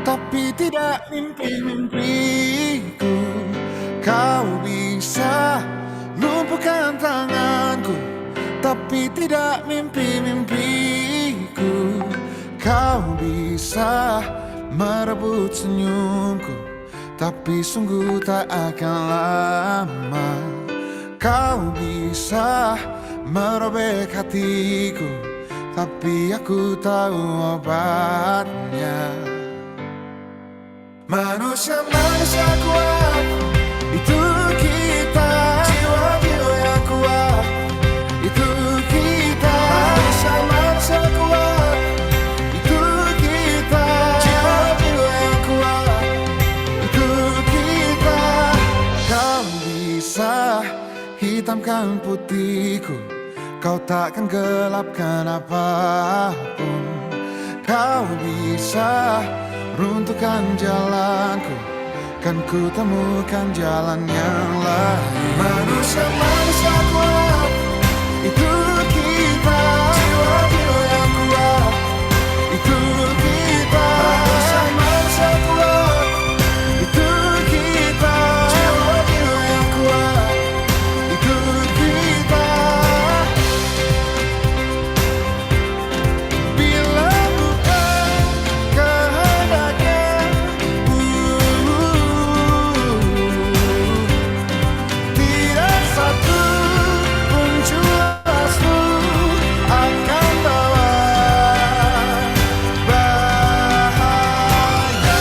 tapi tidak mimpi-mimpiku. Kau bisa lumpuhkan tanganku, tapi tidak mimpi-mimpiku. Kau bisa merebut senyumku, tapi sungguh tak akan lama. Kau bisa merobek hatiku, tapi aku tahu obatnya. Manusia-manusia kuat, itu kita. Jiwa-jiwa yang kuat, itu kita. Manusia-manusia kuat, itu kita. Jiwa-jiwa yang kuat, itu kita. Kau bisa hitamkan putihku, kau takkan gelapkan apapun. Kau bisa runtuhkan jalanku, kan ku temukan jalan yang lain. Manusia-manusia kuat, itu kita. Jiwa-jiwa yang kuat, itu kita. Manusia-manusia kuat, itu kita. Jiwa-jiwa yang kuat, itu kita. Bila bukan kehendaknya, tidak satu pun jelasmu akan bawa bahaya.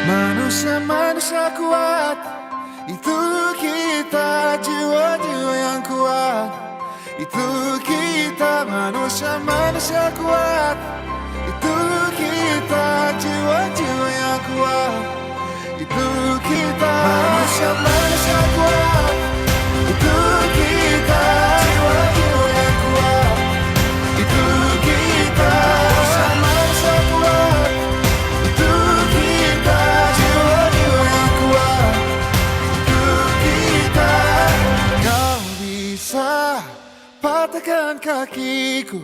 Manusia-manusia kuat, itu kita. Jiwa-jiwa yang kuat, itu kita. Manusia-manusia kuat, itu kita. Jiwa-jiwa yang kuat, itu kita. Manusia-manusia kuat, itu kita. Jiwa-jiwa yang kuat, itu kita. Manusia-manusia kuat, itu kita. Jiwa-jiwa yang kuat, itu kita. Kau bisa patahkan kakiku,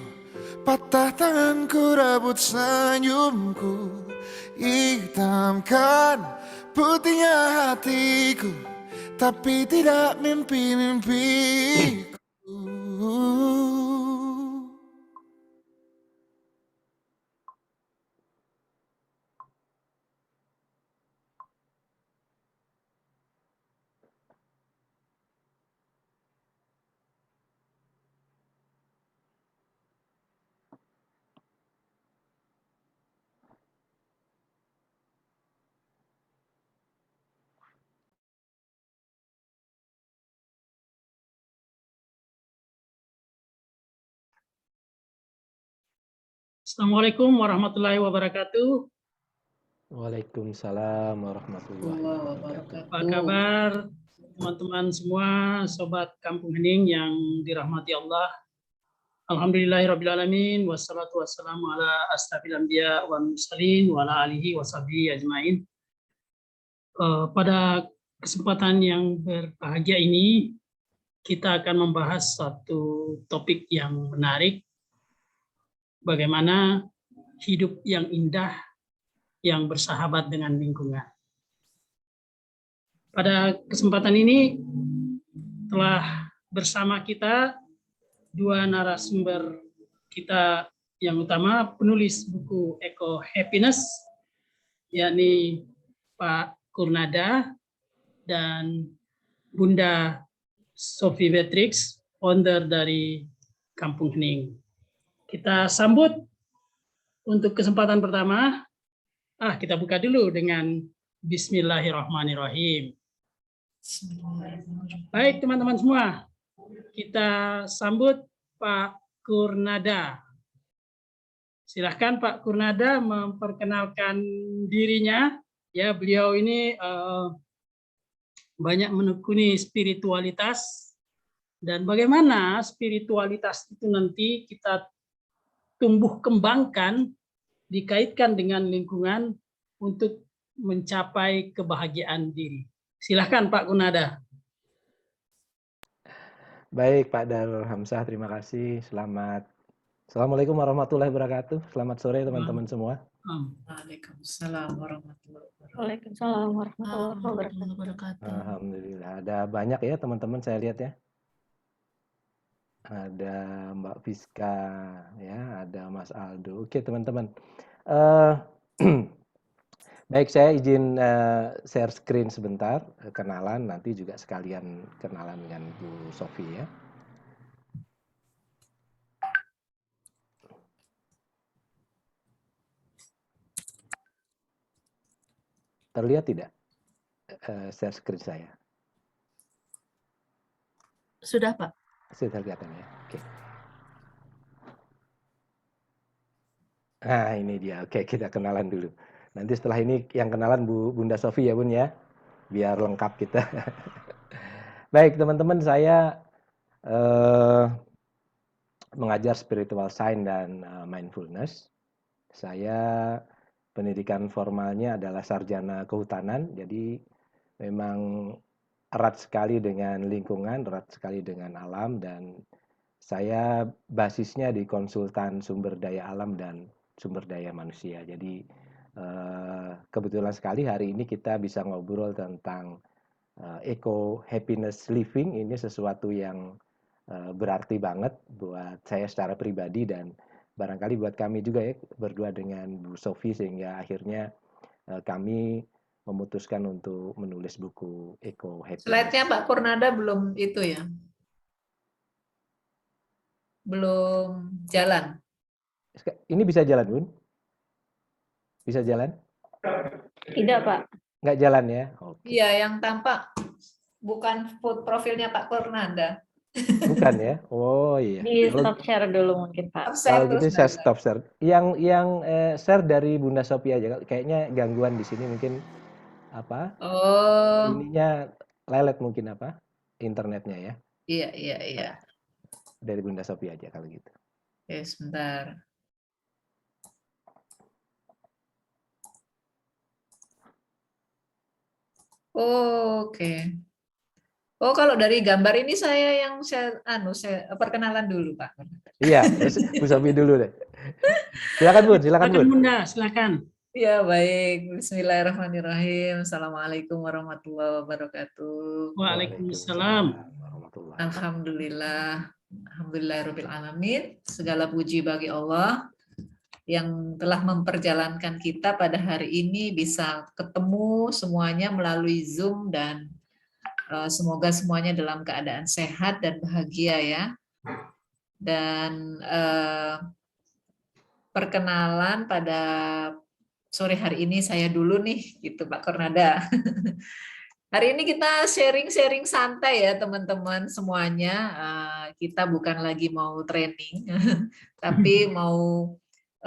patah tanganku, rebut senyumku, hitamkan putihnya hatiku, tapi tidak mimpi-mimpiku. Assalamualaikum warahmatullahi wabarakatuh. Waalaikumsalam warahmatullahi wabarakatuh. Apa kabar teman-teman semua, sobat Kampung Hening yang dirahmati Allah. Alhamdulillahirrabbilalamin, wassalatu wassalamu ala ashrafil anbiya wal mursalin wa ala alihi wa sahbihi ajmain. Pada kesempatan yang berbahagia ini, kita akan membahas satu topik yang menarik, bagaimana hidup yang indah yang bersahabat dengan lingkungan. Pada kesempatan ini telah bersama kita dua narasumber kita yang utama, penulis buku Eco Happiness, yakni Pak Kurnada dan Bunda Sophie Beatrix, founder dari Kampung Hening. Kita sambut untuk kesempatan pertama. Kita buka dulu dengan Bismillahirrahmanirrahim. Baik teman-teman semua, kita sambut Pak Kurnada. Silahkan Pak Kurnada memperkenalkan dirinya. Ya, beliau ini banyak menekuni spiritualitas, dan bagaimana spiritualitas itu nanti kita tumbuh kembangkan, dikaitkan dengan lingkungan, untuk mencapai kebahagiaan diri. Silakan Pak Kunada. Baik Pak Darul Hamzah, terima kasih. Assalamualaikum warahmatullahi wabarakatuh. Selamat sore teman-teman semua. Waalaikumsalam warahmatullahi wabarakatuh. Waalaikumsalam warahmatullahi wabarakatuh. Alhamdulillah, ada banyak ya teman-teman saya lihat ya. Ada Mbak Fiska, ya, ada Mas Aldo. Oke teman-teman. Baik, saya izin share screen sebentar, kenalan, nanti juga sekalian kenalan dengan Bu Sofi ya. Terlihat tidak share screen saya? Sudah Pak. Sudah kelihatan ya. Oke. Nah ini dia. Oke, kita kenalan dulu. Nanti setelah ini yang kenalan Bunda Sofi ya Bun ya, biar lengkap kita. Baik teman-teman, saya mengajar spiritual science dan mindfulness. Saya pendidikan formalnya adalah sarjana kehutanan, jadi memang erat sekali dengan lingkungan, erat sekali dengan alam, dan saya basisnya di konsultan sumber daya alam dan sumber daya manusia. Jadi kebetulan sekali hari ini kita bisa ngobrol tentang eco happiness living. Ini sesuatu yang berarti banget buat saya secara pribadi dan barangkali buat kami juga ya, berdua dengan Bu Sofi, sehingga akhirnya kami memutuskan untuk menulis buku Eco Happiness. Slide-nya Pak Purnada belum itu ya? Belum jalan. Ini bisa jalan, Bun? Bisa jalan? Tidak, Pak. Nggak jalan ya? Oke. Iya, yang tampak bukan profilnya Pak Purnada. Bukan ya? Oh iya. Di stop share dulu mungkin, Pak. Kalau gitu saya stop share. Yang share dari Bunda Sophie aja. Kayaknya gangguan di sini mungkin apa? Oh. Ininya lelet mungkin apa? Internetnya ya. Iya. Dari Bunda Sophie aja kalau gitu. Oke, sebentar. Oke. Oh, kalau dari gambar ini saya perkenalan dulu, Pak. Iya, Bu Sophie dulu deh. Silakan Bun, silakan Bun. Bunda, silakan. Ya, baik. Bismillahirrahmanirrahim. Assalamualaikum warahmatullahi wabarakatuh. Waalaikumsalam. Alhamdulillah. Alhamdulillahirabbil alamin. Segala puji bagi Allah yang telah memperjalankan kita pada hari ini bisa ketemu semuanya melalui Zoom, dan semoga semuanya dalam keadaan sehat dan bahagia ya. Dan perkenalan pada sore hari ini saya dulu nih, gitu Pak Kornada. Hari ini kita sharing-sharing santai ya teman-teman semuanya. Kita bukan lagi mau training, tapi mau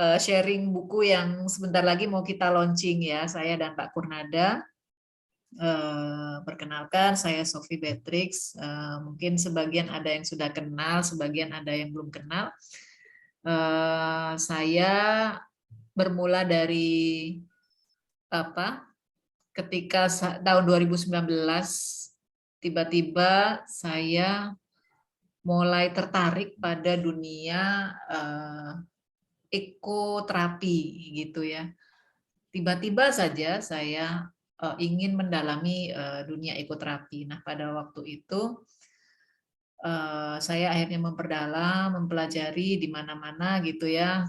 sharing buku yang sebentar lagi mau kita launching ya, saya dan Pak Kornada. Perkenalkan, saya Sophie Beatrix. Mungkin sebagian ada yang sudah kenal, sebagian ada yang belum kenal. Saya bermula dari ketika tahun 2019 tiba-tiba saya mulai tertarik pada dunia ekoterapi gitu ya. Tiba-tiba saja saya ingin mendalami dunia ekoterapi. Nah, pada waktu itu saya akhirnya memperdalam, mempelajari di mana-mana gitu ya,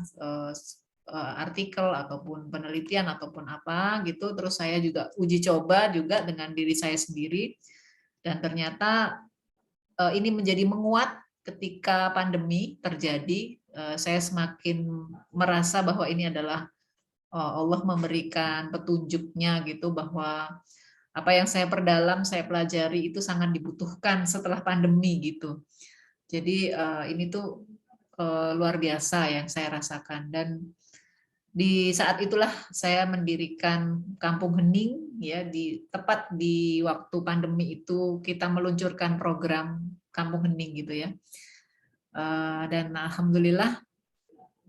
artikel ataupun penelitian ataupun apa gitu. Terus saya juga uji coba juga dengan diri saya sendiri, dan ternyata ini menjadi menguat ketika pandemi terjadi. Saya semakin merasa bahwa ini adalah Allah memberikan petunjuknya gitu, bahwa apa yang saya perdalam, saya pelajari itu sangat dibutuhkan setelah pandemi gitu. Jadi ini tuh luar biasa yang saya rasakan, dan di saat itulah saya mendirikan Kampung Hening ya, tepat di waktu pandemi itu kita meluncurkan program Kampung Hening gitu ya. Dan alhamdulillah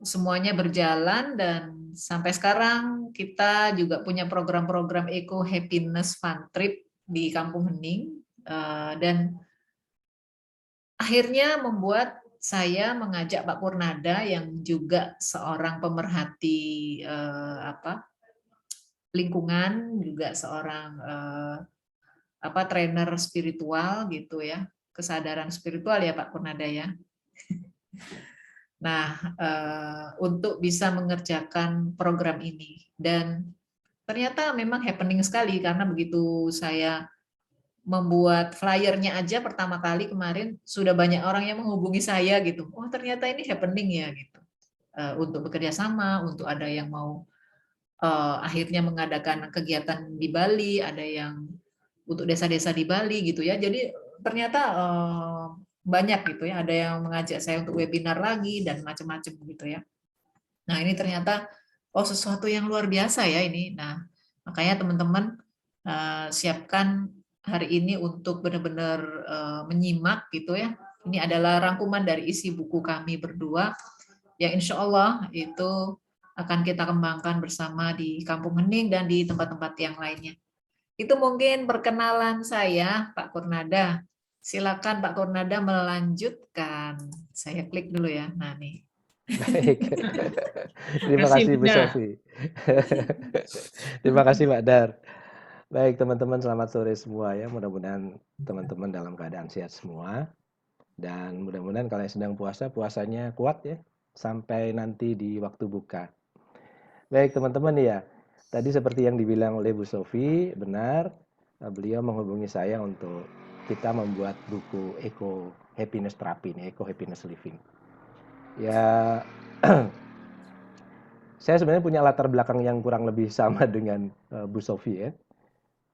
semuanya berjalan dan sampai sekarang kita juga punya program-program Eco Happiness Fun Trip di Kampung Hening, dan akhirnya membuat saya mengajak Pak Purnada yang juga seorang pemerhati lingkungan, juga seorang trainer spiritual gitu ya, kesadaran spiritual ya Pak Purnada ya. Nah, untuk bisa mengerjakan program ini, dan ternyata memang happening sekali karena begitu saya membuat flyernya aja pertama kali kemarin sudah banyak orang yang menghubungi saya gitu. Oh ternyata ini happening ya gitu. Untuk bekerja sama, untuk ada yang mau akhirnya mengadakan kegiatan di Bali, ada yang untuk desa-desa di Bali gitu ya. Jadi ternyata banyak gitu ya, ada yang mengajak saya untuk webinar lagi dan macam-macam gitu ya. Nah ini ternyata sesuatu yang luar biasa ya ini. Nah makanya teman-teman siapkan hari ini untuk benar-benar menyimak gitu ya. Ini adalah rangkuman dari isi buku kami berdua yang insya Allah itu akan kita kembangkan bersama di Kampung Hening dan di tempat-tempat yang lainnya. Itu mungkin perkenalan saya, Pak Purnada. Silakan Pak Purnada melanjutkan. Saya klik dulu ya. Nah nih. Baik. Terima kasih Bu Sofi. Terima kasih Mbak Dar. Baik teman-teman, selamat sore semua ya. Mudah-mudahan teman-teman dalam keadaan sehat semua. Dan mudah-mudahan kalau yang sedang puasa, puasanya kuat ya. Sampai nanti di waktu buka. Baik teman-teman ya. Tadi seperti yang dibilang oleh Bu Sofi, benar. Beliau menghubungi saya untuk kita membuat buku Eco Happiness Therapy, Eco Happiness Living. Ya, saya sebenarnya punya latar belakang yang kurang lebih sama dengan Bu Sofi ya.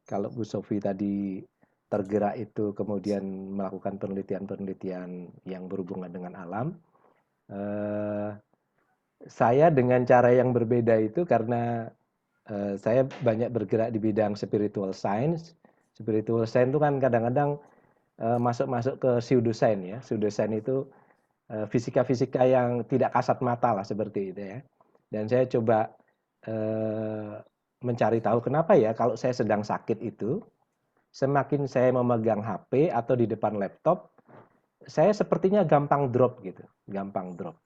Kalau Bu Sofi tadi tergerak itu kemudian melakukan penelitian-penelitian yang berhubungan dengan alam, saya dengan cara yang berbeda itu karena saya banyak bergerak di bidang spiritual science. Spiritual science itu kan kadang-kadang masuk-masuk ke pseudoscience ya. Pseudoscience itu fisika-fisika yang tidak kasat mata lah seperti itu ya. Dan saya coba mencari tahu kenapa ya kalau saya sedang sakit itu, semakin saya memegang HP atau di depan laptop, saya sepertinya gampang drop gitu, gampang drop.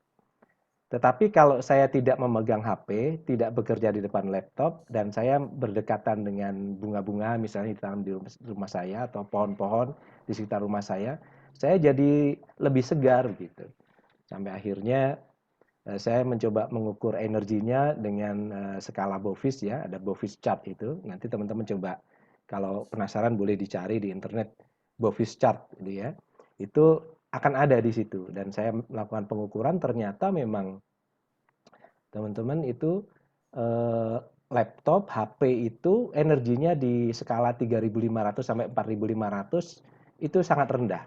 Tetapi kalau saya tidak memegang HP, tidak bekerja di depan laptop, dan saya berdekatan dengan bunga-bunga misalnya ditanam di rumah saya atau pohon-pohon di sekitar rumah saya jadi lebih segar gitu. Sampai akhirnya saya mencoba mengukur energinya dengan skala Bovis ya, ada Bovis chart itu. Nanti teman-teman coba kalau penasaran boleh dicari di internet Bovis chart gitu ya. Itu akan ada di situ dan saya melakukan pengukuran ternyata memang teman-teman itu laptop, HP itu energinya di skala 3.500 sampai 4.500 itu sangat rendah.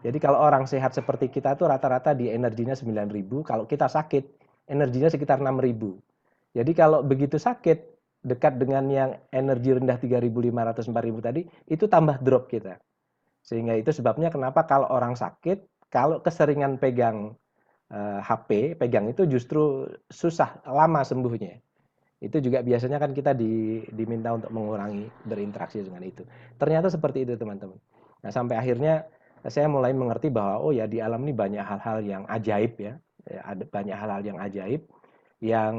Jadi kalau orang sehat seperti kita tuh rata-rata di energinya 9.000, kalau kita sakit energinya sekitar 6.000. Jadi kalau begitu sakit dekat dengan yang energi rendah 3.500 4.000 tadi itu tambah drop kita. Sehingga itu sebabnya kenapa kalau orang sakit, kalau keseringan pegang HP, pegang itu justru susah, lama sembuhnya. Itu juga biasanya kan kita diminta untuk mengurangi berinteraksi dengan itu. Ternyata seperti itu teman-teman. Nah sampai akhirnya saya mulai mengerti bahwa oh ya di alam ini banyak hal-hal yang ajaib ya. Ada banyak hal-hal yang ajaib yang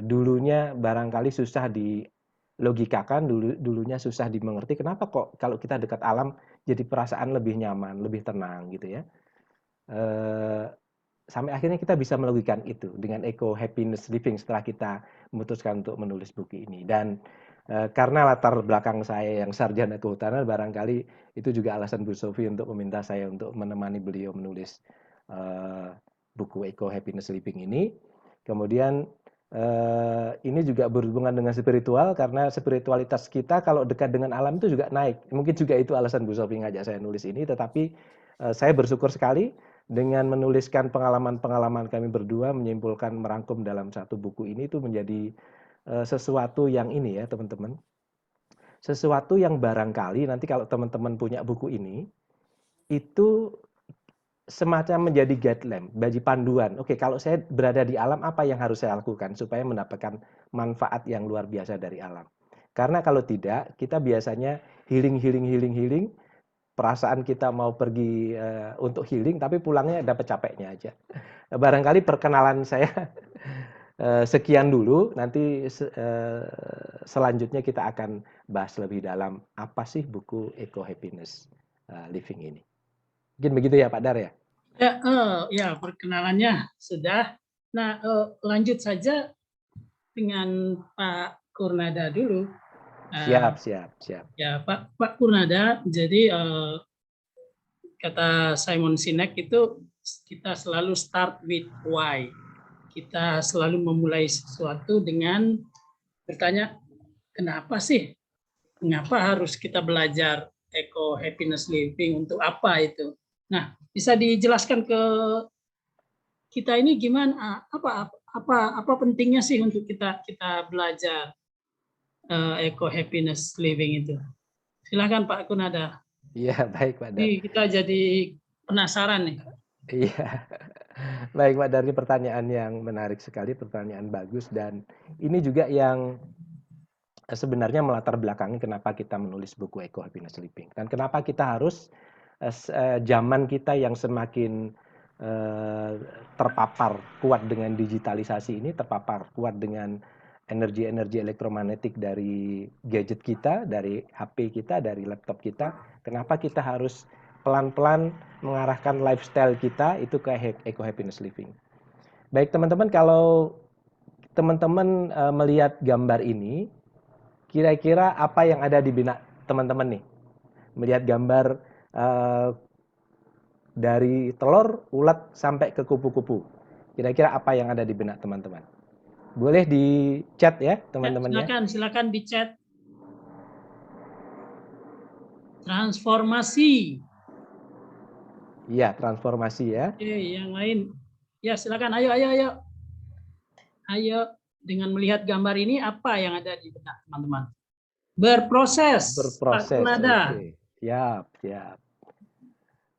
dulunya barangkali susah dilogikakan, dulunya susah dimengerti. Kenapa kok kalau kita dekat alam jadi perasaan lebih nyaman, lebih tenang gitu ya. Sampai akhirnya kita bisa melogikakan itu dengan Eco Happiness Living setelah kita memutuskan untuk menulis buku ini. Dan karena latar belakang saya yang sarjana kehutanan, barangkali itu juga alasan Bu Sofi untuk meminta saya untuk menemani beliau menulis buku Eco Happiness Living ini. Kemudian ini juga berhubungan dengan spiritual karena spiritualitas kita kalau dekat dengan alam itu juga naik. Mungkin juga itu alasan Bu Sofi ngajak saya nulis ini, tetapi saya bersyukur sekali dengan menuliskan pengalaman-pengalaman kami berdua, menyimpulkan, merangkum dalam satu buku ini itu menjadi sesuatu yang ini ya teman-teman. Sesuatu yang barangkali nanti kalau teman-teman punya buku ini, itu semacam menjadi guideline, bagi panduan. Oke, kalau saya berada di alam, apa yang harus saya lakukan supaya mendapatkan manfaat yang luar biasa dari alam. Karena kalau tidak, kita biasanya healing, perasaan kita mau pergi untuk healing, tapi pulangnya dapat capeknya aja. Barangkali perkenalan saya sekian dulu, nanti selanjutnya kita akan bahas lebih dalam apa sih buku Eco Happiness Living ini. Mungkin begitu ya Pak Dar ya? Ya, perkenalannya sudah. Nah, lanjut saja dengan Pak Kurnada dulu. Siap. Ya, Pak Kurnada, jadi kata Simon Sinek itu kita selalu start with why. Kita selalu memulai sesuatu dengan bertanya, kenapa sih? Mengapa harus kita belajar Eco Happiness Living, untuk apa itu? Nah, bisa dijelaskan ke kita ini gimana, apa pentingnya sih untuk kita belajar Eco Happiness Living itu? Silakan Pak Kunada. Iya, baik Pak Dar. Kita jadi penasaran nih. Iya. Baik Pak Dar, ini pertanyaan yang menarik sekali, pertanyaan bagus, dan ini juga yang sebenarnya melatar belakangi kenapa kita menulis buku Eco Happiness Living dan kenapa kita harus zaman kita yang semakin terpapar kuat dengan digitalisasi ini, terpapar kuat dengan energi elektromagnetik dari gadget kita, dari HP kita, dari laptop kita, kenapa kita harus pelan-pelan mengarahkan lifestyle kita itu ke Eco Happiness Living. Baik teman-teman, kalau teman-teman melihat gambar ini, kira-kira apa yang ada di benak teman-teman nih? Melihat gambar dari telur, ulat, sampai ke kupu-kupu. Kira-kira apa yang ada di benak teman-teman? Boleh di chat ya teman-teman ya. Silakan di chat. Transformasi. Iya, transformasi ya. Oke, yang lain. Ya, silakan. Ayo. Ayo, dengan melihat gambar ini, apa yang ada di benak teman-teman? Berproses. Pak Kunada. Oke. Siap.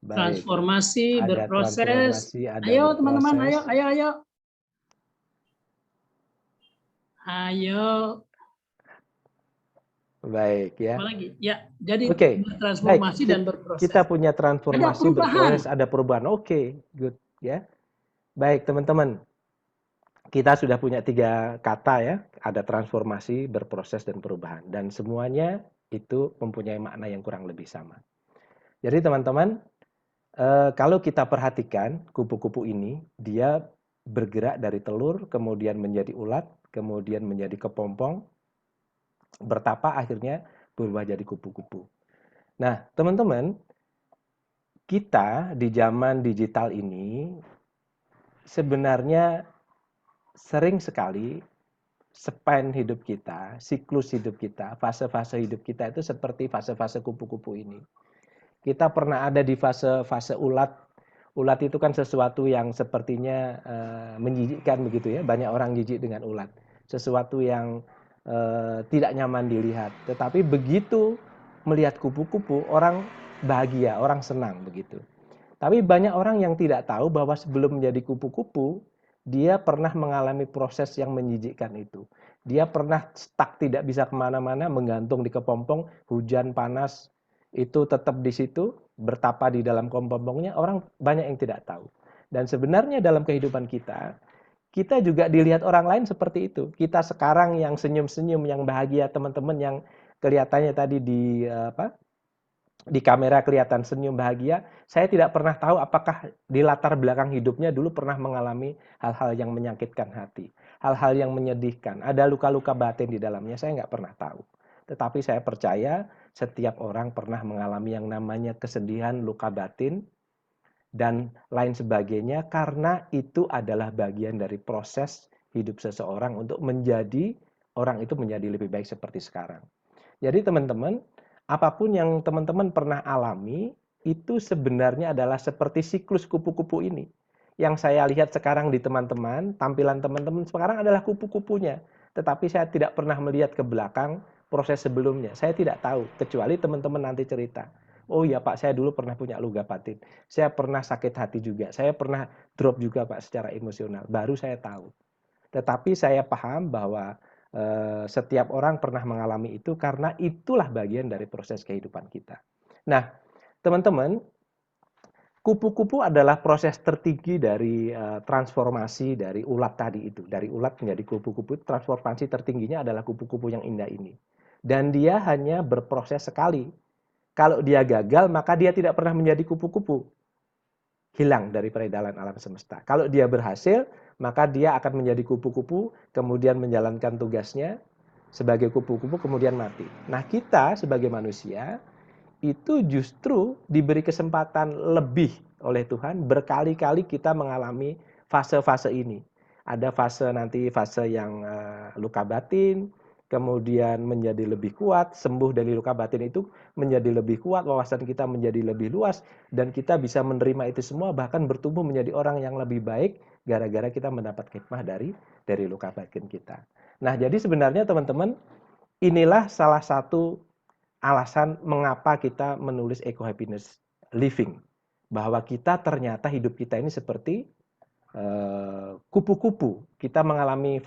Baik. Transformasi, berproses. Ada ayo berproses. Teman-teman, ayo. Baik ya. Apa lagi? Ya, jadi bertransformasi dan berproses. Kita punya transformasi, berproses, ada perubahan. Oke, good ya. Baik teman-teman, kita sudah punya 3 kata ya, ada transformasi, berproses, dan perubahan. Dan semuanya itu mempunyai makna yang kurang lebih sama. Jadi teman-teman, kalau kita perhatikan kupu-kupu ini, dia bergerak dari telur, kemudian menjadi ulat, kemudian menjadi kepompong, bertapa, akhirnya berubah jadi kupu-kupu. Nah, teman-teman, kita di zaman digital ini sebenarnya sering sekali span hidup kita, siklus hidup kita, fase-fase hidup kita itu seperti fase-fase kupu-kupu ini. Kita pernah ada di fase ulat. Ulat itu kan sesuatu yang sepertinya menjijikkan begitu ya. Banyak orang jijik dengan ulat. Sesuatu yang tidak nyaman dilihat. Tetapi begitu melihat kupu-kupu, orang bahagia, orang senang begitu. Tapi banyak orang yang tidak tahu bahwa sebelum menjadi kupu-kupu, dia pernah mengalami proses yang menjijikkan itu. Dia pernah stuck, tidak bisa kemana-mana, menggantung di kepompong, hujan, panas, itu tetap di situ, bertapa di dalam kepompongnya, orang banyak yang tidak tahu. Dan sebenarnya dalam kehidupan kita juga dilihat orang lain seperti itu. Kita sekarang yang senyum-senyum, yang bahagia, teman-teman yang kelihatannya tadi di kamera kelihatan senyum bahagia, saya tidak pernah tahu apakah di latar belakang hidupnya dulu pernah mengalami hal-hal yang menyakitkan hati, hal-hal yang menyedihkan, ada luka-luka batin di dalamnya, saya nggak pernah tahu. Tetapi saya percaya setiap orang pernah mengalami yang namanya kesedihan, luka batin, dan lain sebagainya, karena itu adalah bagian dari proses hidup seseorang untuk menjadi orang itu menjadi lebih baik seperti sekarang. Jadi teman-teman, apapun yang teman-teman pernah alami, itu sebenarnya adalah seperti siklus kupu-kupu ini. Yang saya lihat sekarang di teman-teman, tampilan teman-teman sekarang adalah kupu-kupunya. Tetapi saya tidak pernah melihat ke belakang proses sebelumnya. Saya tidak tahu, kecuali teman-teman nanti cerita. Oh ya Pak, saya dulu pernah punya luka batin. Saya pernah sakit hati juga. Saya pernah drop juga Pak secara emosional. Baru saya tahu. Tetapi saya paham bahwa setiap orang pernah mengalami itu karena itulah bagian dari proses kehidupan kita. Nah, teman-teman, kupu-kupu adalah proses tertinggi dari transformasi dari ulat tadi itu. Dari ulat menjadi kupu-kupu, transformasi tertingginya adalah kupu-kupu yang indah ini. Dan dia hanya berproses sekali. Kalau dia gagal, maka dia tidak pernah menjadi kupu-kupu. Hilang dari peredaran alam semesta. Kalau dia berhasil, maka dia akan menjadi kupu-kupu, kemudian menjalankan tugasnya sebagai kupu-kupu, kemudian mati. Nah, kita sebagai manusia, itu justru diberi kesempatan lebih oleh Tuhan, berkali-kali kita mengalami fase-fase ini. Ada fase nanti fase yang luka batin, kemudian menjadi lebih kuat, sembuh dari luka batin itu menjadi lebih kuat, wawasan kita menjadi lebih luas, dan kita bisa menerima itu semua, bahkan bertumbuh menjadi orang yang lebih baik gara-gara kita mendapat hikmah dari luka batin kita. Nah, jadi sebenarnya teman-teman, inilah salah satu alasan mengapa kita menulis Eco Happiness Living. Bahwa kita ternyata hidup kita ini seperti kupu-kupu. Kita mengalami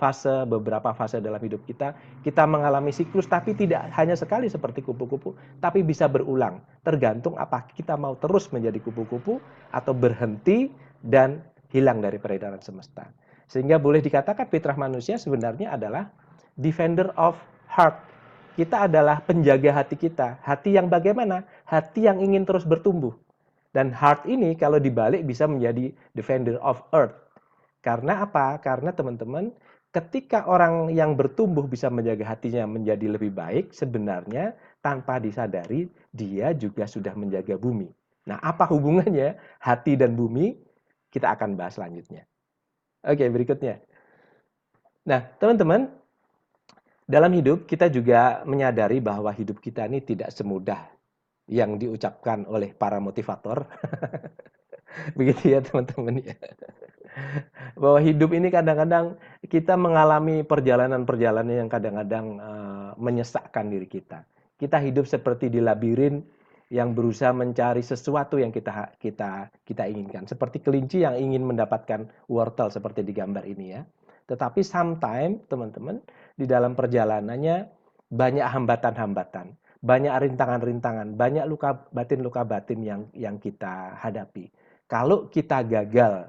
beberapa fase dalam hidup kita. Kita mengalami siklus, tapi tidak hanya sekali seperti kupu-kupu, tapi bisa berulang. Tergantung apa kita mau terus menjadi kupu-kupu atau berhenti dan hilang dari peredaran semesta. Sehingga boleh dikatakan fitrah manusia sebenarnya adalah defender of heart. Kita adalah penjaga hati kita. Hati yang bagaimana? Hati yang ingin terus bertumbuh. Dan heart ini kalau dibalik bisa menjadi defender of earth. Karena apa? Karena teman-teman, ketika orang yang bertumbuh bisa menjaga hatinya menjadi lebih baik, sebenarnya tanpa disadari dia juga sudah menjaga bumi. Nah, apa hubungannya hati dan bumi? Kita akan bahas selanjutnya. Oke, berikutnya. Nah, teman-teman, dalam hidup kita juga menyadari bahwa hidup kita ini tidak semudah yang diucapkan oleh para motivator. Begitu ya teman-teman ya. Bahwa hidup ini kadang-kadang kita mengalami perjalanan-perjalanan yang kadang-kadang menyesakkan diri kita. Kita hidup seperti di labirin yang berusaha mencari sesuatu yang kita inginkan. Seperti kelinci yang ingin mendapatkan wortel seperti di gambar ini ya. Tetapi sometimes teman-teman di dalam perjalanannya banyak hambatan-hambatan, banyak rintangan-rintangan, banyak luka batin yang kita hadapi. Kalau kita gagal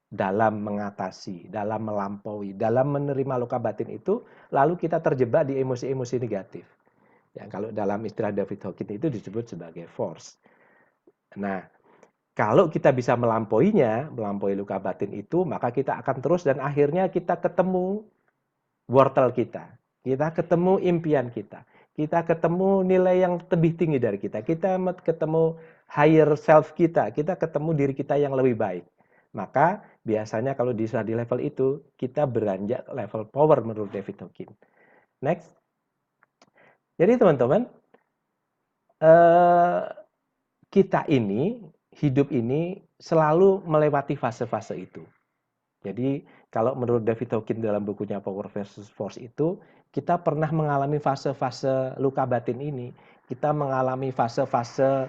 dalam mengatasi, dalam melampaui, dalam menerima luka batin itu, lalu kita terjebak di emosi-emosi negatif. Ya, kalau dalam istilah David Hawkins itu disebut sebagai force. Nah, kalau kita bisa melampaui luka batin itu, maka kita akan terus dan akhirnya kita ketemu wortel kita. Kita ketemu impian kita. Kita ketemu nilai yang lebih tinggi dari kita. Kita ketemu higher self kita. Kita ketemu diri kita yang lebih baik. Maka biasanya kalau di level itu, kita beranjak level power menurut David Hawkins. Next. Jadi teman-teman, kita ini, hidup ini selalu melewati fase-fase itu. Jadi kalau menurut David Hawkins dalam bukunya Power versus Force itu, kita pernah mengalami fase-fase luka batin ini. Kita mengalami fase-fase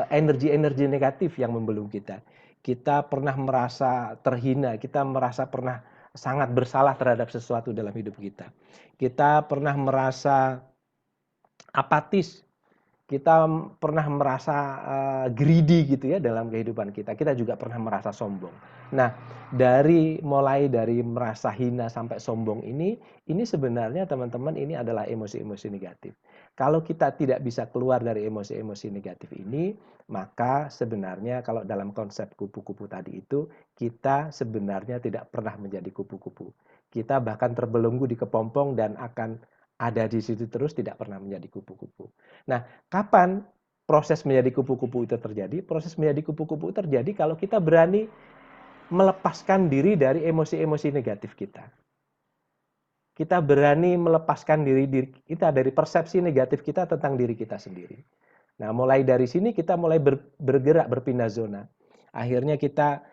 energi-energi negatif yang membelung kita. Kita pernah merasa terhina, kita merasa pernah sangat bersalah terhadap sesuatu dalam hidup kita. Kita pernah merasa apatis. Kita pernah merasa greedy gitu ya dalam kehidupan kita. Kita juga pernah merasa sombong. Nah, mulai dari merasa hina sampai sombong ini sebenarnya teman-teman ini adalah emosi-emosi negatif. Kalau kita tidak bisa keluar dari emosi-emosi negatif ini, maka sebenarnya kalau dalam konsep kupu-kupu tadi itu, kita sebenarnya tidak pernah menjadi kupu-kupu. Kita bahkan terbelenggu di kepompong dan akan ada di situ terus, tidak pernah menjadi kupu-kupu. Nah, kapan proses menjadi kupu-kupu itu terjadi? Proses menjadi kupu-kupu terjadi kalau kita berani melepaskan diri dari emosi-emosi negatif kita. Kita berani melepaskan diri kita dari persepsi negatif kita tentang diri kita sendiri. Nah, mulai dari sini kita mulai bergerak, berpindah zona. Akhirnya kita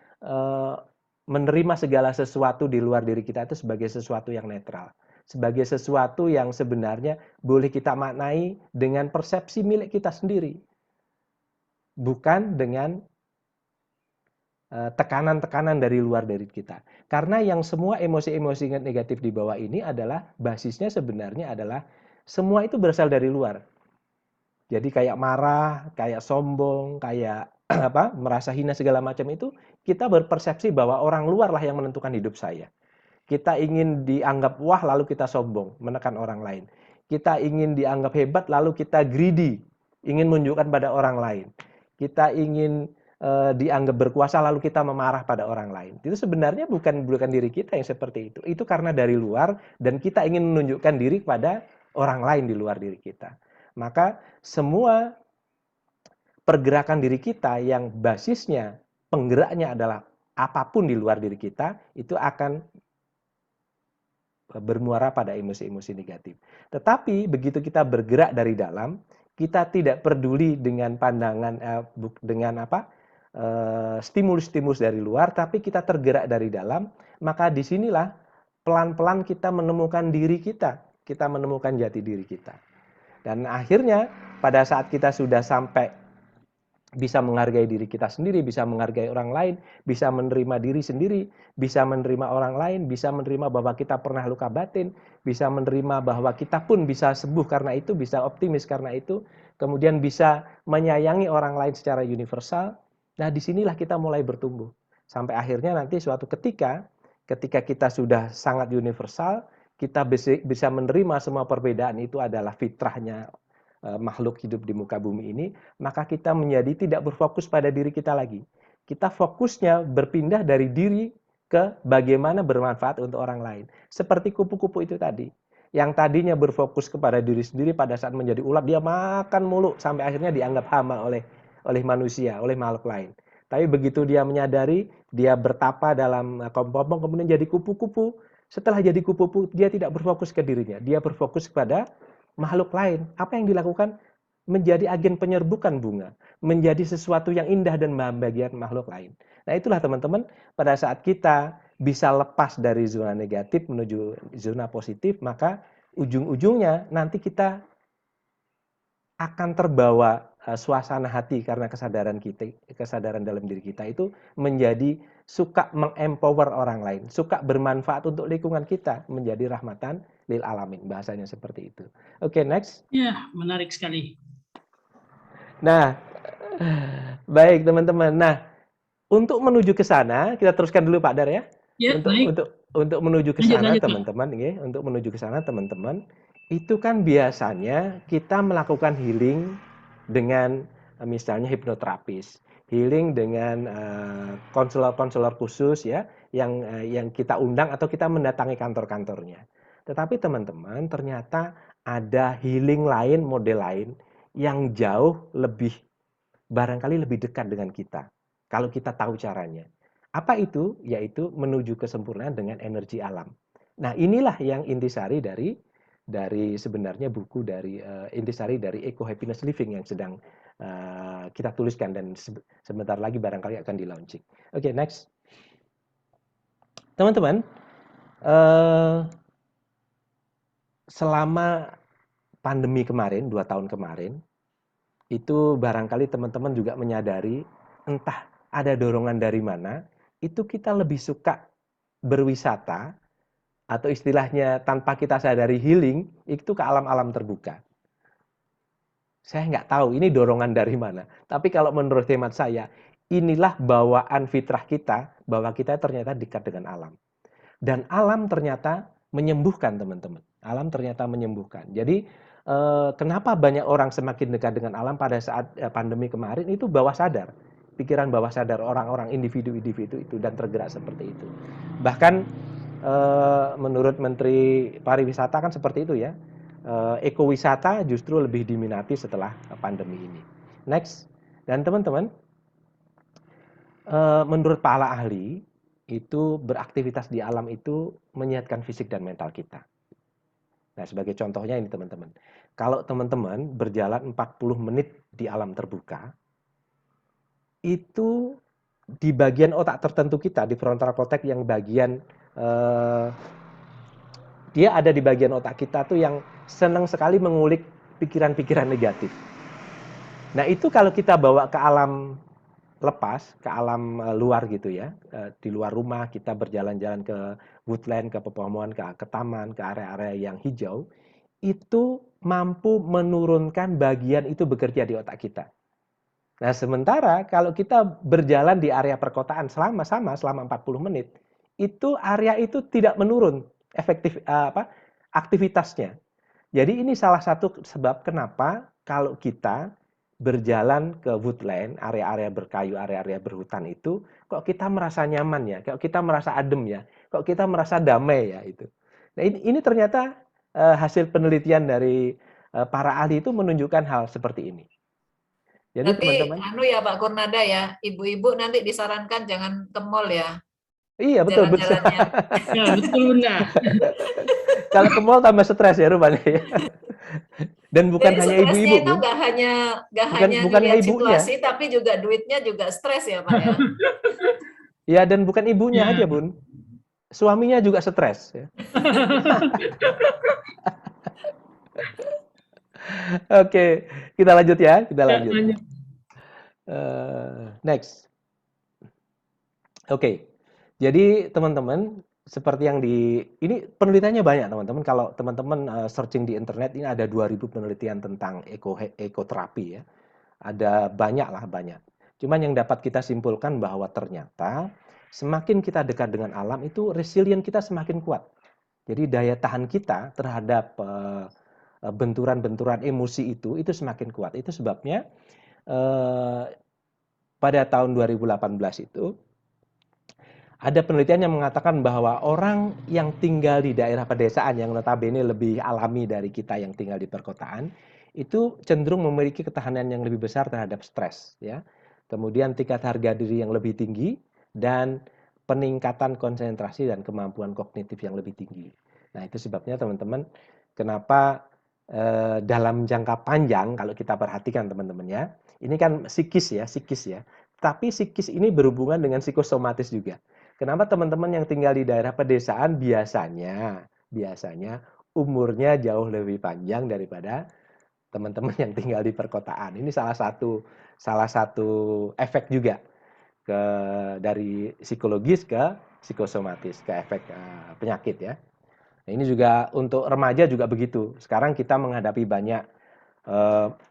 menerima segala sesuatu di luar diri kita itu sebagai sesuatu yang netral. Sebagai sesuatu yang sebenarnya boleh kita maknai dengan persepsi milik kita sendiri. bukan dengan tekanan-tekanan dari luar dari kita. Karena yang semua emosi-emosi negatif di bawah ini adalah basisnya sebenarnya adalah semua itu berasal dari luar. Jadi kayak marah, kayak sombong, kayak apa, merasa hina segala macam itu kita berpersepsi bahwa orang luar lah yang menentukan hidup saya. Kita ingin dianggap wah lalu kita sombong, menekan orang lain. Kita ingin dianggap hebat lalu kita greedy, ingin menunjukkan pada orang lain. Kita ingin dianggap berkuasa lalu kita memarah pada orang lain. Itu sebenarnya bukan diri kita yang seperti itu. Itu karena dari luar dan kita ingin menunjukkan diri pada orang lain di luar diri kita. Maka semua pergerakan diri kita yang basisnya penggeraknya adalah apapun di luar diri kita itu akan bermuara pada emosi-emosi negatif. Tetapi begitu kita bergerak dari dalam, kita tidak peduli dengan pandangan stimulus-stimulus dari luar, tapi kita tergerak dari dalam, maka disinilah pelan-pelan kita menemukan diri kita menemukan jati diri kita. Dan akhirnya pada saat kita sudah sampai bisa menghargai diri kita sendiri, bisa menghargai orang lain, bisa menerima diri sendiri, bisa menerima orang lain, bisa menerima bahwa kita pernah luka batin, bisa menerima bahwa kita pun bisa sembuh karena itu, bisa optimis karena itu, kemudian bisa menyayangi orang lain secara universal. Nah, disinilah kita mulai bertumbuh. Sampai akhirnya nanti suatu ketika kita sudah sangat universal, kita bisa menerima semua perbedaan itu adalah fitrahnya makhluk hidup di muka bumi ini, maka kita menjadi tidak berfokus pada diri kita lagi. Kita fokusnya berpindah dari diri ke bagaimana bermanfaat untuk orang lain. Seperti kupu-kupu itu tadi. Yang tadinya berfokus kepada diri sendiri pada saat menjadi ulat, dia makan mulu sampai akhirnya dianggap hama oleh manusia, oleh makhluk lain. Tapi begitu dia menyadari, dia bertapa dalam kepompong, kemudian jadi kupu-kupu. Setelah jadi kupu-kupu, dia tidak berfokus ke dirinya. Dia berfokus kepada makhluk lain. Apa yang dilakukan? Menjadi agen penyerbukan bunga. Menjadi sesuatu yang indah dan bagian makhluk lain. Nah, itulah teman-teman, pada saat kita bisa lepas dari zona negatif menuju zona positif, maka ujung-ujungnya nanti kita akan terbawa suasana hati karena kesadaran dalam diri kita itu menjadi suka mengempower orang lain, suka bermanfaat untuk lingkungan kita, menjadi rahmatan lil alamin, bahasanya seperti itu. Oke, next. Ya, menarik sekali. Nah, baik teman-teman. Nah, untuk menuju ke sana, kita teruskan dulu Pak Dar ya. Ya, baik. Untuk menuju ke sana Lanjut, teman-teman, ya, untuk menuju ke sana teman-teman, itu kan biasanya kita melakukan healing dengan misalnya hipnoterapis, healing dengan konselor-konselor khusus ya, yang kita undang atau kita mendatangi kantor-kantornya. Tetapi teman-teman, ternyata ada healing lain, model lain yang jauh lebih barangkali lebih dekat dengan kita kalau kita tahu caranya. Apa itu? Yaitu menuju kesempurnaan dengan energi alam. Nah, inilah yang intisari dari sebenarnya buku dari intisari dari Eco Happiness Living yang sedang kita tuliskan dan sebentar lagi barangkali akan di-launching. Oke, next. Teman-teman, selama pandemi kemarin, 2 tahun kemarin, itu barangkali teman-teman juga menyadari entah ada dorongan dari mana, itu kita lebih suka berwisata atau istilahnya tanpa kita sadari healing itu ke alam-alam terbuka. Saya nggak tahu ini dorongan dari mana. Tapi kalau menurut hemat saya, inilah bawaan fitrah kita bahwa kita ternyata dekat dengan alam. Dan alam ternyata menyembuhkan teman-teman. Alam ternyata menyembuhkan. Jadi kenapa banyak orang semakin dekat dengan alam pada saat pandemi kemarin itu bawah sadar. Pikiran bawah sadar orang-orang individu-individu itu dan tergerak seperti itu. Bahkan menurut Menteri Pariwisata kan seperti itu ya. Ekowisata justru lebih diminati setelah pandemi ini. Next. Dan teman-teman, menurut para ahli itu beraktivitas di alam itu menyehatkan fisik dan mental kita. Nah, sebagai contohnya ini teman-teman. Kalau teman-teman berjalan 40 menit di alam terbuka, itu di bagian otak tertentu kita, di frontal cortex yang bagian dia ada di bagian otak kita tuh yang senang sekali mengulik pikiran-pikiran negatif. Nah, itu kalau kita bawa ke alam lepas, ke alam luar gitu ya, di luar rumah kita berjalan-jalan ke woodland, ke pepohonan, ke taman, ke area-area yang hijau, itu mampu menurunkan bagian itu bekerja di otak kita. Nah, sementara kalau kita berjalan di area perkotaan selama 40 menit, itu area itu tidak menurun aktivitasnya. Jadi ini salah satu sebab kenapa kalau kita berjalan ke woodland, area-area berkayu, area-area berhutan itu, kok kita merasa nyaman ya, kok kita merasa adem ya, kok kita merasa damai ya itu. Nah, ini ternyata hasil penelitian dari para ahli itu menunjukkan hal seperti ini. Jadi Berarti teman-teman, ya Pak Kurnada ya, ibu-ibu nanti disarankan jangan ke mall ya iya betul betul. jalan-jalannya. Ya, betul Bunda. Kalau ke mall tambah stres ya rupanya ya. Dan bukan Jadi hanya stresnya ibu-ibu, itu Bun. nggak Bukan hanya bukan ngelihat ibunya. situasi, tapi juga duitnya juga stres ya Pak ya. Ya, dan bukan ibunya Ya. aja, Bun. Suaminya juga stres ya. Oke, kita lanjut ya, kita Ya, lanjut. lanjut. Next. Oke. Jadi teman-teman, seperti yang ini penelitiannya banyak teman-teman. Kalau teman-teman searching di internet, ini ada 2000 penelitian tentang ekoterapi ya. Ada banyak lah, banyak. Cuman yang dapat kita simpulkan bahwa ternyata semakin kita dekat dengan alam itu resilient kita semakin kuat. Jadi daya tahan kita terhadap benturan-benturan emosi itu semakin kuat. Itu sebabnya pada tahun 2018 itu ada penelitian yang mengatakan bahwa orang yang tinggal di daerah pedesaan yang notabene lebih alami dari kita yang tinggal di perkotaan itu cenderung memiliki ketahanan yang lebih besar terhadap stres ya. Kemudian tingkat harga diri yang lebih tinggi dan peningkatan konsentrasi dan kemampuan kognitif yang lebih tinggi. Nah, itu sebabnya teman-teman kenapa dalam jangka panjang kalau kita perhatikan teman-teman ya, ini kan psikis ya. Tapi psikis ini berhubungan dengan psikosomatis juga. Kenapa teman-teman yang tinggal di daerah pedesaan biasanya umurnya jauh lebih panjang daripada teman-teman yang tinggal di perkotaan. Ini salah satu efek juga dari psikologis ke psikosomatis, ke efek penyakit ya. Nah, ini juga untuk remaja juga begitu. Sekarang kita menghadapi banyak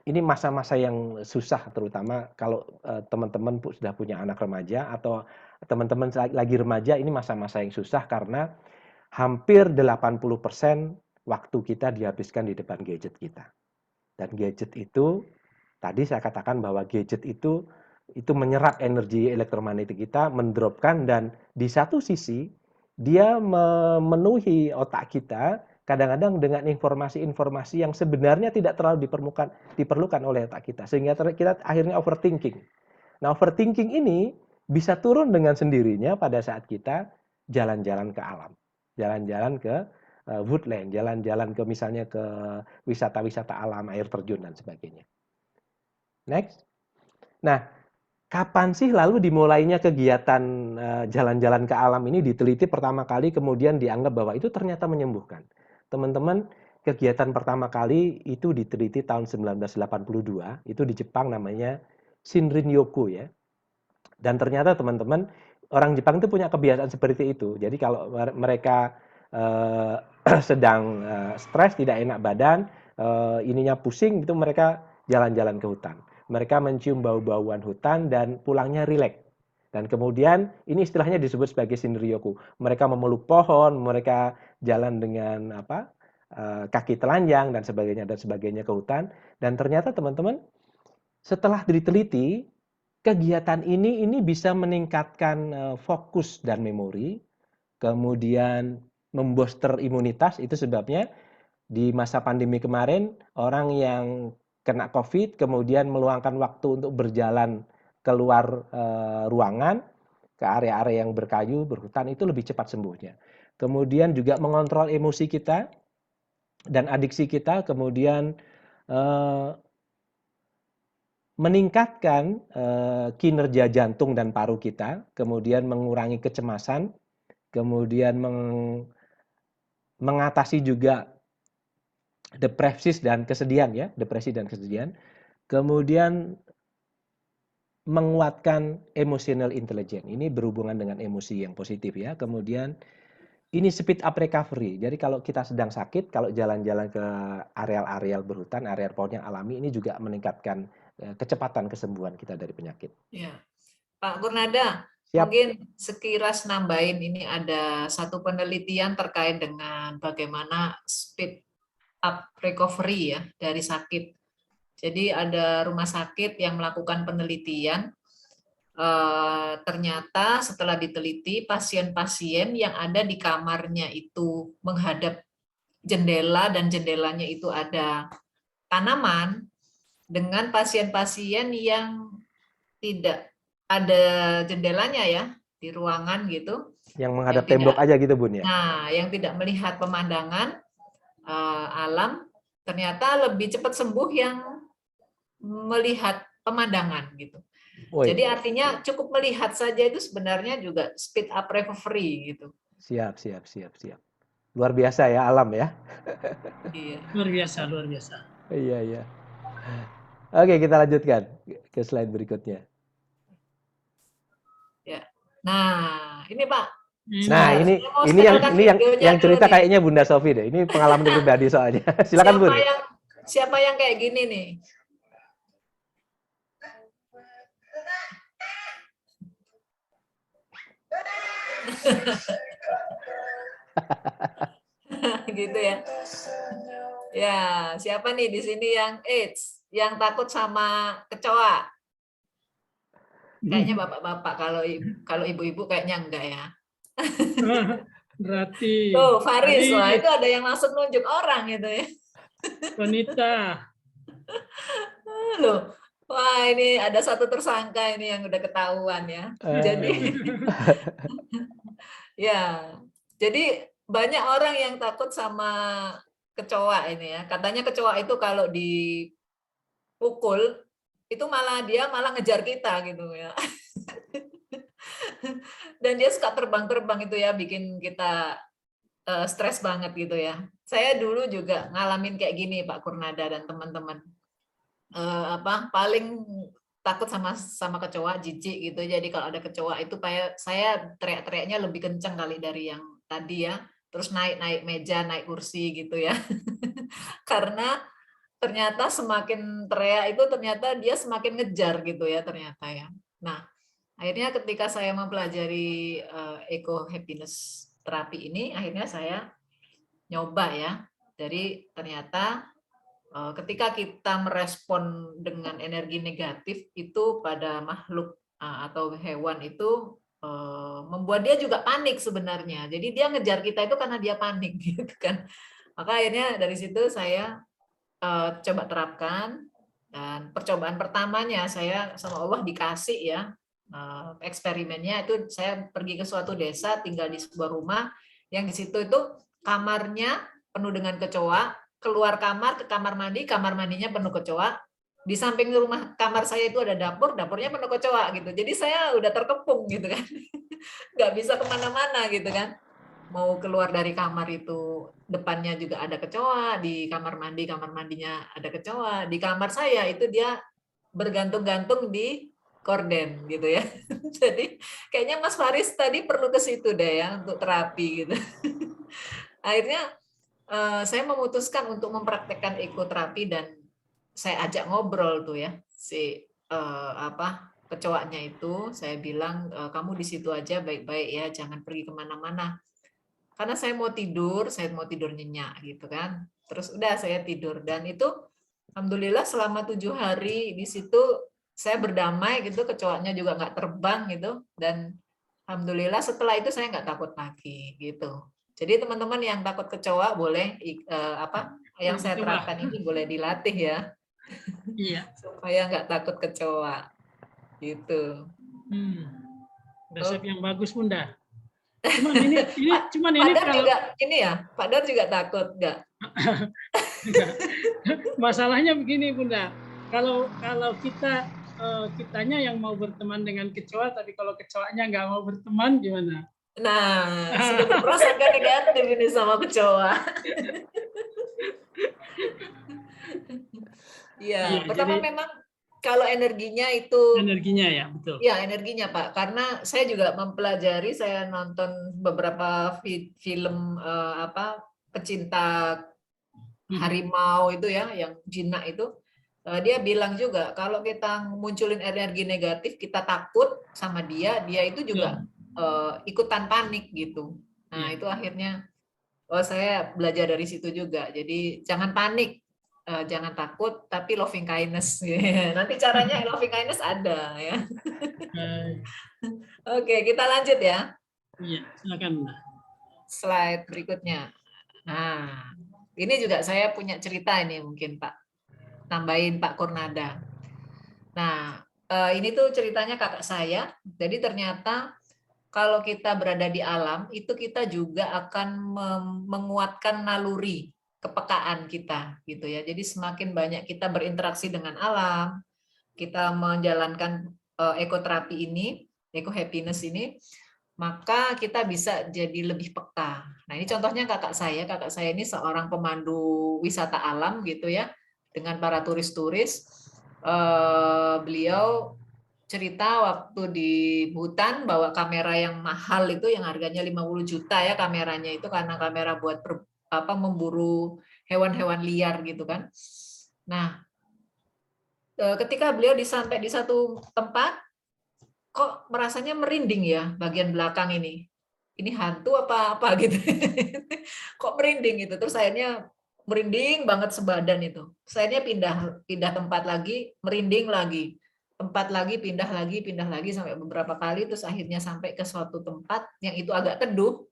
ini masa-masa yang susah, terutama kalau teman-teman sudah punya anak remaja atau teman-teman lagi remaja, ini masa-masa yang susah karena hampir 80% waktu kita dihabiskan di depan gadget kita. Dan gadget itu, tadi saya katakan bahwa gadget itu menyerap energi elektromagnetik kita, mendropkan, dan di satu sisi dia memenuhi otak kita kadang-kadang dengan informasi-informasi yang sebenarnya tidak terlalu diperlukan oleh otak kita, sehingga kita akhirnya overthinking. Nah, overthinking ini bisa turun dengan sendirinya pada saat kita jalan-jalan ke alam, jalan-jalan ke woodland, jalan-jalan ke misalnya ke wisata-wisata alam, air terjun dan sebagainya. Next. Nah, kapan sih lalu dimulainya kegiatan jalan-jalan ke alam ini diteliti pertama kali, kemudian dianggap bahwa itu ternyata menyembuhkan. Teman-teman, kegiatan pertama kali itu diteliti tahun 1982, itu di Jepang namanya Shinrin-yoku ya. Dan ternyata teman-teman, orang Jepang itu punya kebiasaan seperti itu. Jadi kalau mereka sedang stres, tidak enak badan, ininya pusing, itu mereka jalan-jalan ke hutan. Mereka mencium bau-bauan hutan dan pulangnya rileks. Dan kemudian ini istilahnya disebut sebagai Shinrin-yoku. Mereka memeluk pohon, mereka jalan dengan kaki telanjang dan sebagainya ke hutan. Dan ternyata teman-teman, setelah diteliti, kegiatan ini bisa meningkatkan fokus dan memori, kemudian membooster imunitas. Itu sebabnya di masa pandemi kemarin orang yang kena COVID kemudian meluangkan waktu untuk berjalan keluar ruangan ke area-area yang berkayu, berhutan, itu lebih cepat sembuhnya. Kemudian juga mengontrol emosi kita dan adiksi kita, kemudian meningkatkan kinerja jantung dan paru kita, kemudian mengurangi kecemasan, kemudian mengatasi juga depresi dan kesedihan ya, Kemudian menguatkan emotional intelligence. Ini berhubungan dengan emosi yang positif ya. Kemudian ini speed up recovery. Jadi kalau kita sedang sakit, kalau jalan-jalan ke areal-areal berhutan, areal pohon yang alami, ini juga meningkatkan kecepatan kesembuhan kita dari penyakit. Ya. Pak Gurnada, Siap. mungkin sekilas nambahin, ini ada satu penelitian terkait dengan bagaimana speed up recovery ya dari sakit. Jadi ada rumah sakit yang melakukan penelitian, ternyata setelah diteliti pasien-pasien yang ada di kamarnya itu menghadap jendela dan jendelanya itu ada tanaman, dengan pasien-pasien yang tidak ada jendelanya ya di ruangan gitu, Yang menghadap yang tembok tidak, aja gitu Bun ya? nah yang tidak melihat pemandangan alam, ternyata lebih cepat sembuh yang melihat pemandangan gitu. Woi, Jadi artinya cukup melihat saja itu sebenarnya juga speed up recovery gitu. siap. Luar biasa ya alam ya. Iya. Luar biasa, luar biasa. Iya. Oke, kita lanjutkan ke slide berikutnya. Ya. Nah, ini Pak. Nah, Sebentar, ini saya mau ini yang setelkan ini yang videonya yang dulu cerita nih. kayaknya Bunda Sofi deh. Ini pengalaman pribadi soalnya. Silakan Bun. Siapa yang kayak gini nih? Gitu ya. Ya, siapa nih di sini yang AIDS, yang takut sama kecoa? Kayaknya bapak-bapak, kalau ibu-ibu kayaknya enggak ya. Berarti Tuh, Faris, wah Faris, itu ada yang langsung nunjuk orang gitu ya. Konita. Loh, wah ini ada satu tersangka ini yang udah ketahuan ya. Jadi ya, jadi banyak orang yang takut sama kecoa ini ya. Katanya kecoa itu kalau dipukul itu dia malah ngejar kita gitu ya. Dan dia suka terbang-terbang itu ya, bikin kita stres banget gitu ya. Saya dulu juga ngalamin kayak gini Pak Kurnada dan teman-teman. Paling takut sama kecoa, jijik gitu. Jadi kalau ada kecoa itu saya teriak-teriaknya lebih kencang kali dari yang tadi ya. Terus naik meja, naik kursi gitu ya. Karena ternyata semakin teriak itu ternyata dia semakin ngejar gitu ya ternyata ya. Nah, akhirnya ketika saya mempelajari eco happiness terapi ini, akhirnya saya nyoba ya. Jadi ternyata ketika kita merespon dengan energi negatif itu pada makhluk atau hewan itu membuat dia juga panik sebenarnya. Jadi dia ngejar kita itu karena dia panik gitu kan. Maka akhirnya dari situ saya coba terapkan, dan percobaan pertamanya saya sama Allah dikasih ya eksperimennya itu, saya pergi ke suatu desa, tinggal di sebuah rumah yang di situ itu kamarnya penuh dengan kecoa, keluar kamar ke kamar mandinya penuh kecoa, di samping rumah kamar saya itu ada dapur, dapurnya penuh kecoa gitu. Jadi saya udah terkepung gitu kan, nggak bisa kemana-mana gitu kan. Mau keluar dari kamar itu depannya juga ada kecoa, di kamar mandinya ada kecoa, di kamar saya itu dia bergantung-gantung di korden gitu ya. Jadi kayaknya Mas Faris tadi perlu ke situ deh ya untuk terapi gitu. Akhirnya saya memutuskan untuk mempraktekkan ekoterapi dan saya ajak ngobrol tuh ya si kecoanya itu, saya bilang kamu di situ aja baik-baik ya, jangan pergi kemana-mana. Karena saya mau tidur nyenyak gitu kan. Terus udah saya tidur, dan itu alhamdulillah selama 7 hari di situ saya berdamai gitu, kecoanya juga nggak terbang gitu, dan alhamdulillah setelah itu saya nggak takut lagi gitu. Jadi teman-teman yang takut kecoa boleh yang saya terapkan ini boleh dilatih ya. Iya. Supaya nggak takut kecoa gitu. Resep yang bagus Bunda. Cuman ini Pak Dar kalau juga ini ya, Pak Dar juga takut nggak? Masalahnya begini Bunda, kalau kitanya yang mau berteman dengan kecoa, tapi kalau kecoanya nggak mau berteman gimana? Nah, sudah berprasangka negatif ini sama kecoa. Iya, Iya, pertama jadi memang kalau energinya itu energinya ya, betul. ya energinya Pak, karena saya juga mempelajari, saya nonton beberapa film pecinta harimau itu ya, yang jinak itu, dia bilang juga kalau kita munculin energi negatif, kita takut sama dia, dia itu juga ikutan panik gitu. Nah Iya. itu akhirnya, saya belajar dari situ juga. Jadi jangan panik, jangan takut, tapi loving kindness. Nanti caranya loving kindness ada ya. Oke, kita lanjut ya. Iya, silakan. Slide berikutnya. Nah, ini juga saya punya cerita ini mungkin Pak. Tambahin Pak Kurnada. Nah, ini tuh ceritanya kakak saya. Jadi ternyata kalau kita berada di alam, itu kita juga akan menguatkan naluri kepekaan kita gitu ya. Jadi semakin banyak kita berinteraksi dengan alam, kita menjalankan ekoterapi ini, eco happiness ini, maka kita bisa jadi lebih peka. Nah, ini contohnya kakak saya. Kakak saya ini seorang pemandu wisata alam gitu ya, dengan para turis-turis. Beliau cerita waktu di hutan bawa kamera yang mahal itu, yang harganya 50 juta ya kameranya itu, karena kamera buat memburu hewan-hewan liar gitu kan. Nah, ketika beliau sampai di satu tempat, kok merasanya merinding ya bagian belakang ini hantu apa gitu. Kok merinding gitu, terus akhirnya merinding banget sebadan itu. Akhirnya pindah tempat lagi, merinding lagi, tempat lagi, pindah lagi sampai beberapa kali, terus akhirnya sampai ke suatu tempat yang itu agak teduh,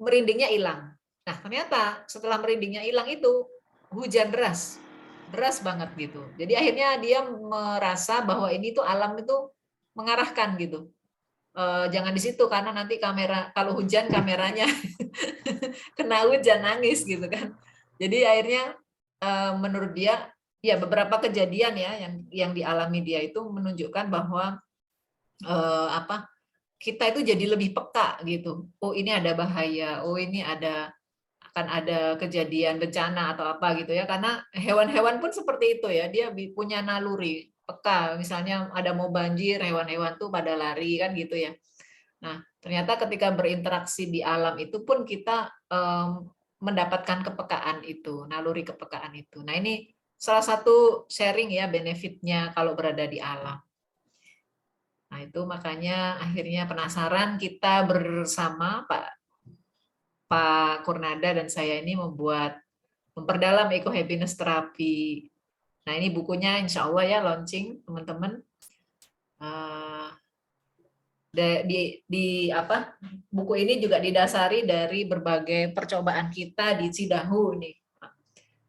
merindingnya hilang. Nah ternyata setelah merindingnya hilang itu hujan deras banget gitu. Jadi akhirnya dia merasa bahwa ini tuh alam itu mengarahkan gitu. Jangan di situ karena nanti kalau hujan kameranya kena hujan nangis gitu kan. Jadi akhirnya menurut dia ya beberapa kejadian ya yang dialami dia itu menunjukkan bahwa kita itu jadi lebih peka gitu. Oh ini ada bahaya, oh ini akan ada kejadian bencana atau apa gitu ya, karena hewan-hewan pun seperti itu ya, dia punya naluri peka, misalnya ada mau banjir, hewan-hewan tuh pada lari kan gitu ya. Nah ternyata ketika berinteraksi di alam itu pun kita mendapatkan kepekaan itu, naluri kepekaan itu. Nah ini salah satu sharing ya benefitnya kalau berada di alam. Nah itu makanya akhirnya penasaran kita bersama Pak Kurnada dan saya ini memperdalam eco happiness terapi. Nah ini bukunya insya Allah ya launching teman-teman. Buku ini juga didasari dari berbagai percobaan kita di Cidahu nih.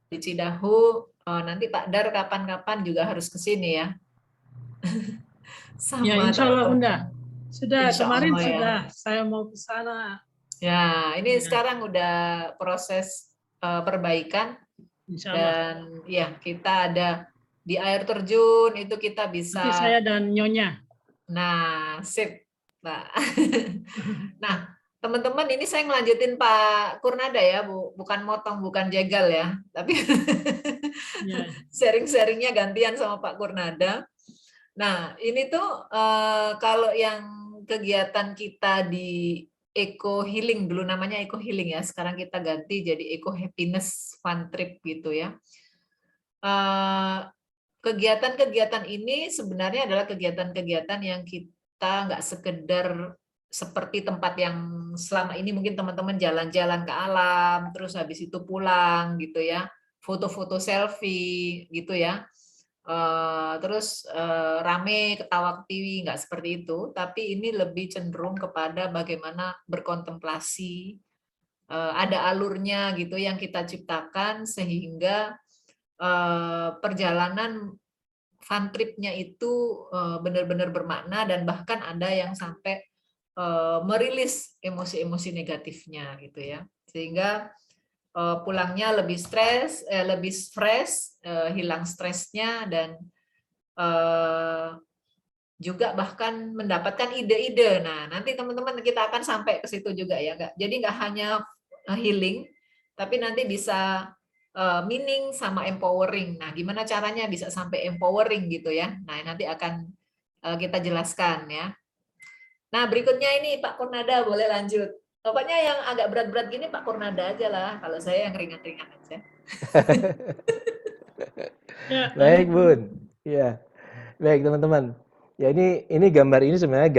Di Cidahu nanti Pak Dar kapan-kapan juga harus ke sini ya. Ya insya Allah Bunda. Sudah Insya kemarin Allah, sudah ya. saya mau ke sana. Ya, ini sekarang udah proses perbaikan. Insya Allah. Dan ya kita ada di air terjun itu kita bisa. Nanti saya dan Nyonya. Nah, sip. Nah, teman-teman ini saya ngelanjutin Pak Kurnada ya, bukan motong, bukan jegal ya, tapi sharing-sharingnya gantian sama Pak Kurnada. Nah, ini tuh kalau yang kegiatan kita di Eco Healing, dulu namanya Eco Healing ya, sekarang kita ganti jadi Eco Happiness Fun Trip gitu ya. Kegiatan-kegiatan ini sebenarnya adalah kegiatan-kegiatan yang kita nggak sekedar seperti tempat yang selama ini mungkin teman-teman jalan-jalan ke alam, terus habis itu pulang gitu ya, foto-foto selfie gitu ya. Terus rame ketawa ketiwi, nggak seperti itu, tapi ini lebih cenderung kepada bagaimana berkontemplasi, ada alurnya gitu yang kita ciptakan sehingga perjalanan fun trip-nya itu benar-benar bermakna dan bahkan ada yang sampai merilis emosi-emosi negatifnya gitu ya, sehingga pulangnya lebih lebih fresh, hilang stresnya, dan juga bahkan mendapatkan ide-ide. Nah, nanti teman-teman kita akan sampai ke situ juga ya, jadi nggak hanya healing, tapi nanti bisa meaning sama empowering. Nah, gimana caranya bisa sampai empowering gitu ya? Nah, nanti akan kita jelaskan ya. Nah, berikutnya ini Pak Kurnada boleh lanjut. Pokoknya yang agak berat-berat gini Pak Kurnada aja lah. Kalau saya yang ringan-ringan aja. Ya, Baik, Bun. Ya, baik teman-teman. Ya ini gambar ini sebenarnya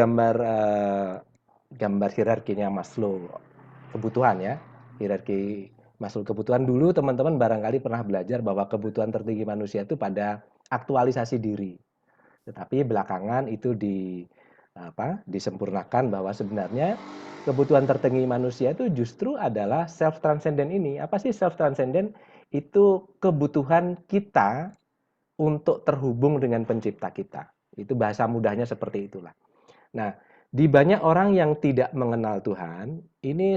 gambar hierarkinya Maslow kebutuhan ya. Hierarki Maslow kebutuhan dulu teman-teman barangkali pernah belajar bahwa kebutuhan tertinggi manusia itu pada aktualisasi diri. Tetapi belakangan itu disempurnakan bahwa sebenarnya kebutuhan tertinggi manusia itu justru adalah self transcendent ini. Apa sih self transcendent? Itu kebutuhan kita untuk terhubung dengan pencipta kita. Itu bahasa mudahnya seperti itulah. Nah, di banyak orang yang tidak mengenal Tuhan, ini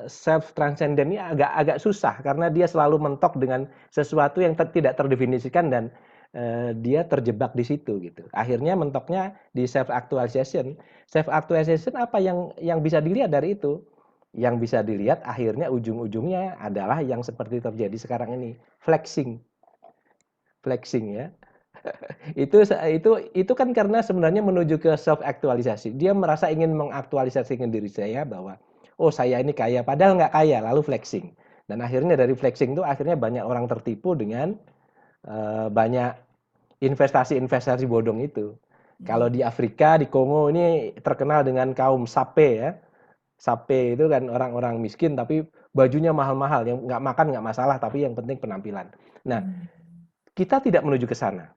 self transcendent ini agak susah karena dia selalu mentok dengan sesuatu yang tidak terdefinisikan dan dia terjebak di situ gitu. Akhirnya mentoknya di self actualization. Self actualization apa yang bisa dilihat dari itu? Yang bisa dilihat akhirnya ujung-ujungnya adalah yang seperti terjadi sekarang ini, flexing ya. Itu kan karena sebenarnya menuju ke self aktualisasi. Dia merasa ingin mengaktualisasikan diri saya bahwa oh saya ini kaya padahal nggak kaya, lalu flexing. Dan akhirnya dari flexing itu akhirnya banyak orang tertipu dengan banyak investasi bodong itu. Kalau di Afrika, di Kongo ini terkenal dengan kaum Sape ya. Sape itu kan orang-orang miskin tapi bajunya mahal-mahal, yang nggak makan nggak masalah tapi yang penting penampilan. Nah, kita tidak menuju ke sana.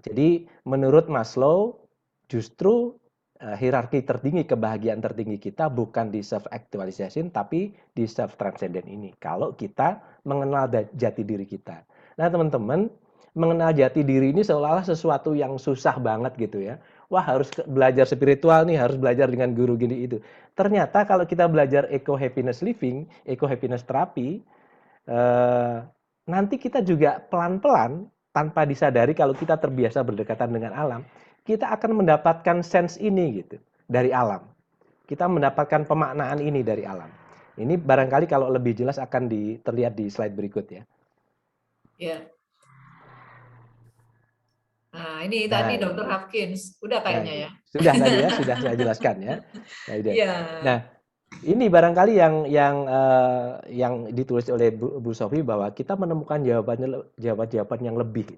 Jadi menurut Maslow justru hierarki tertinggi, kebahagiaan tertinggi kita bukan di self actualization tapi di self transcendent ini. Kalau kita mengenal jati diri kita. Nah, teman-teman, mengenal jati diri ini seolah-olah sesuatu yang susah banget gitu ya. Wah, harus belajar spiritual nih, harus belajar dengan guru gini itu. Ternyata kalau kita belajar eco happiness living, eco happiness terapi, nanti kita juga pelan-pelan tanpa disadari kalau kita terbiasa berdekatan dengan alam, kita akan mendapatkan sense ini gitu dari alam. Kita mendapatkan pemaknaan ini dari alam. Ini barangkali kalau lebih jelas akan terlihat di slide berikut ya. Ya. Nah, ini tadi Dr. Hopkins, udah kayaknya ya. Sudah tadi ya, sudah saya jelaskan ya. Iya. Nah, ini barangkali yang ditulis oleh Bu Sofi bahwa kita menemukan jawaban yang lebih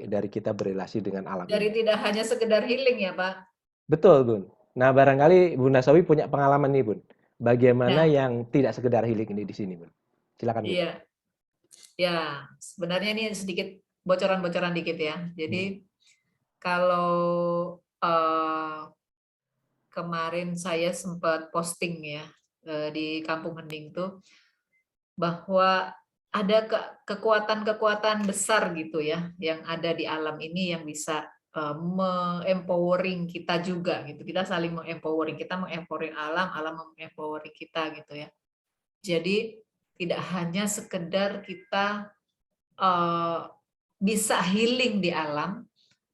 dari kita berelasi dengan alam. Dari tidak hanya sekedar healing ya, Pak. Betul, Bun. Nah, barangkali Bunda Sofi punya pengalaman nih, Bun. Bagaimana yang tidak sekedar healing ini di sini, Bun? Silakan, Bun. Iya. Ya, sebenarnya ini sedikit bocoran-bocoran dikit ya. Jadi kalau kemarin saya sempat posting ya di Kampung Hening tuh bahwa ada kekuatan-kekuatan besar gitu ya yang ada di alam ini yang bisa empowering kita juga gitu. Kita saling empowering, kita empowering alam, alam empowering kita gitu ya. Jadi tidak hanya sekedar kita bisa healing di alam,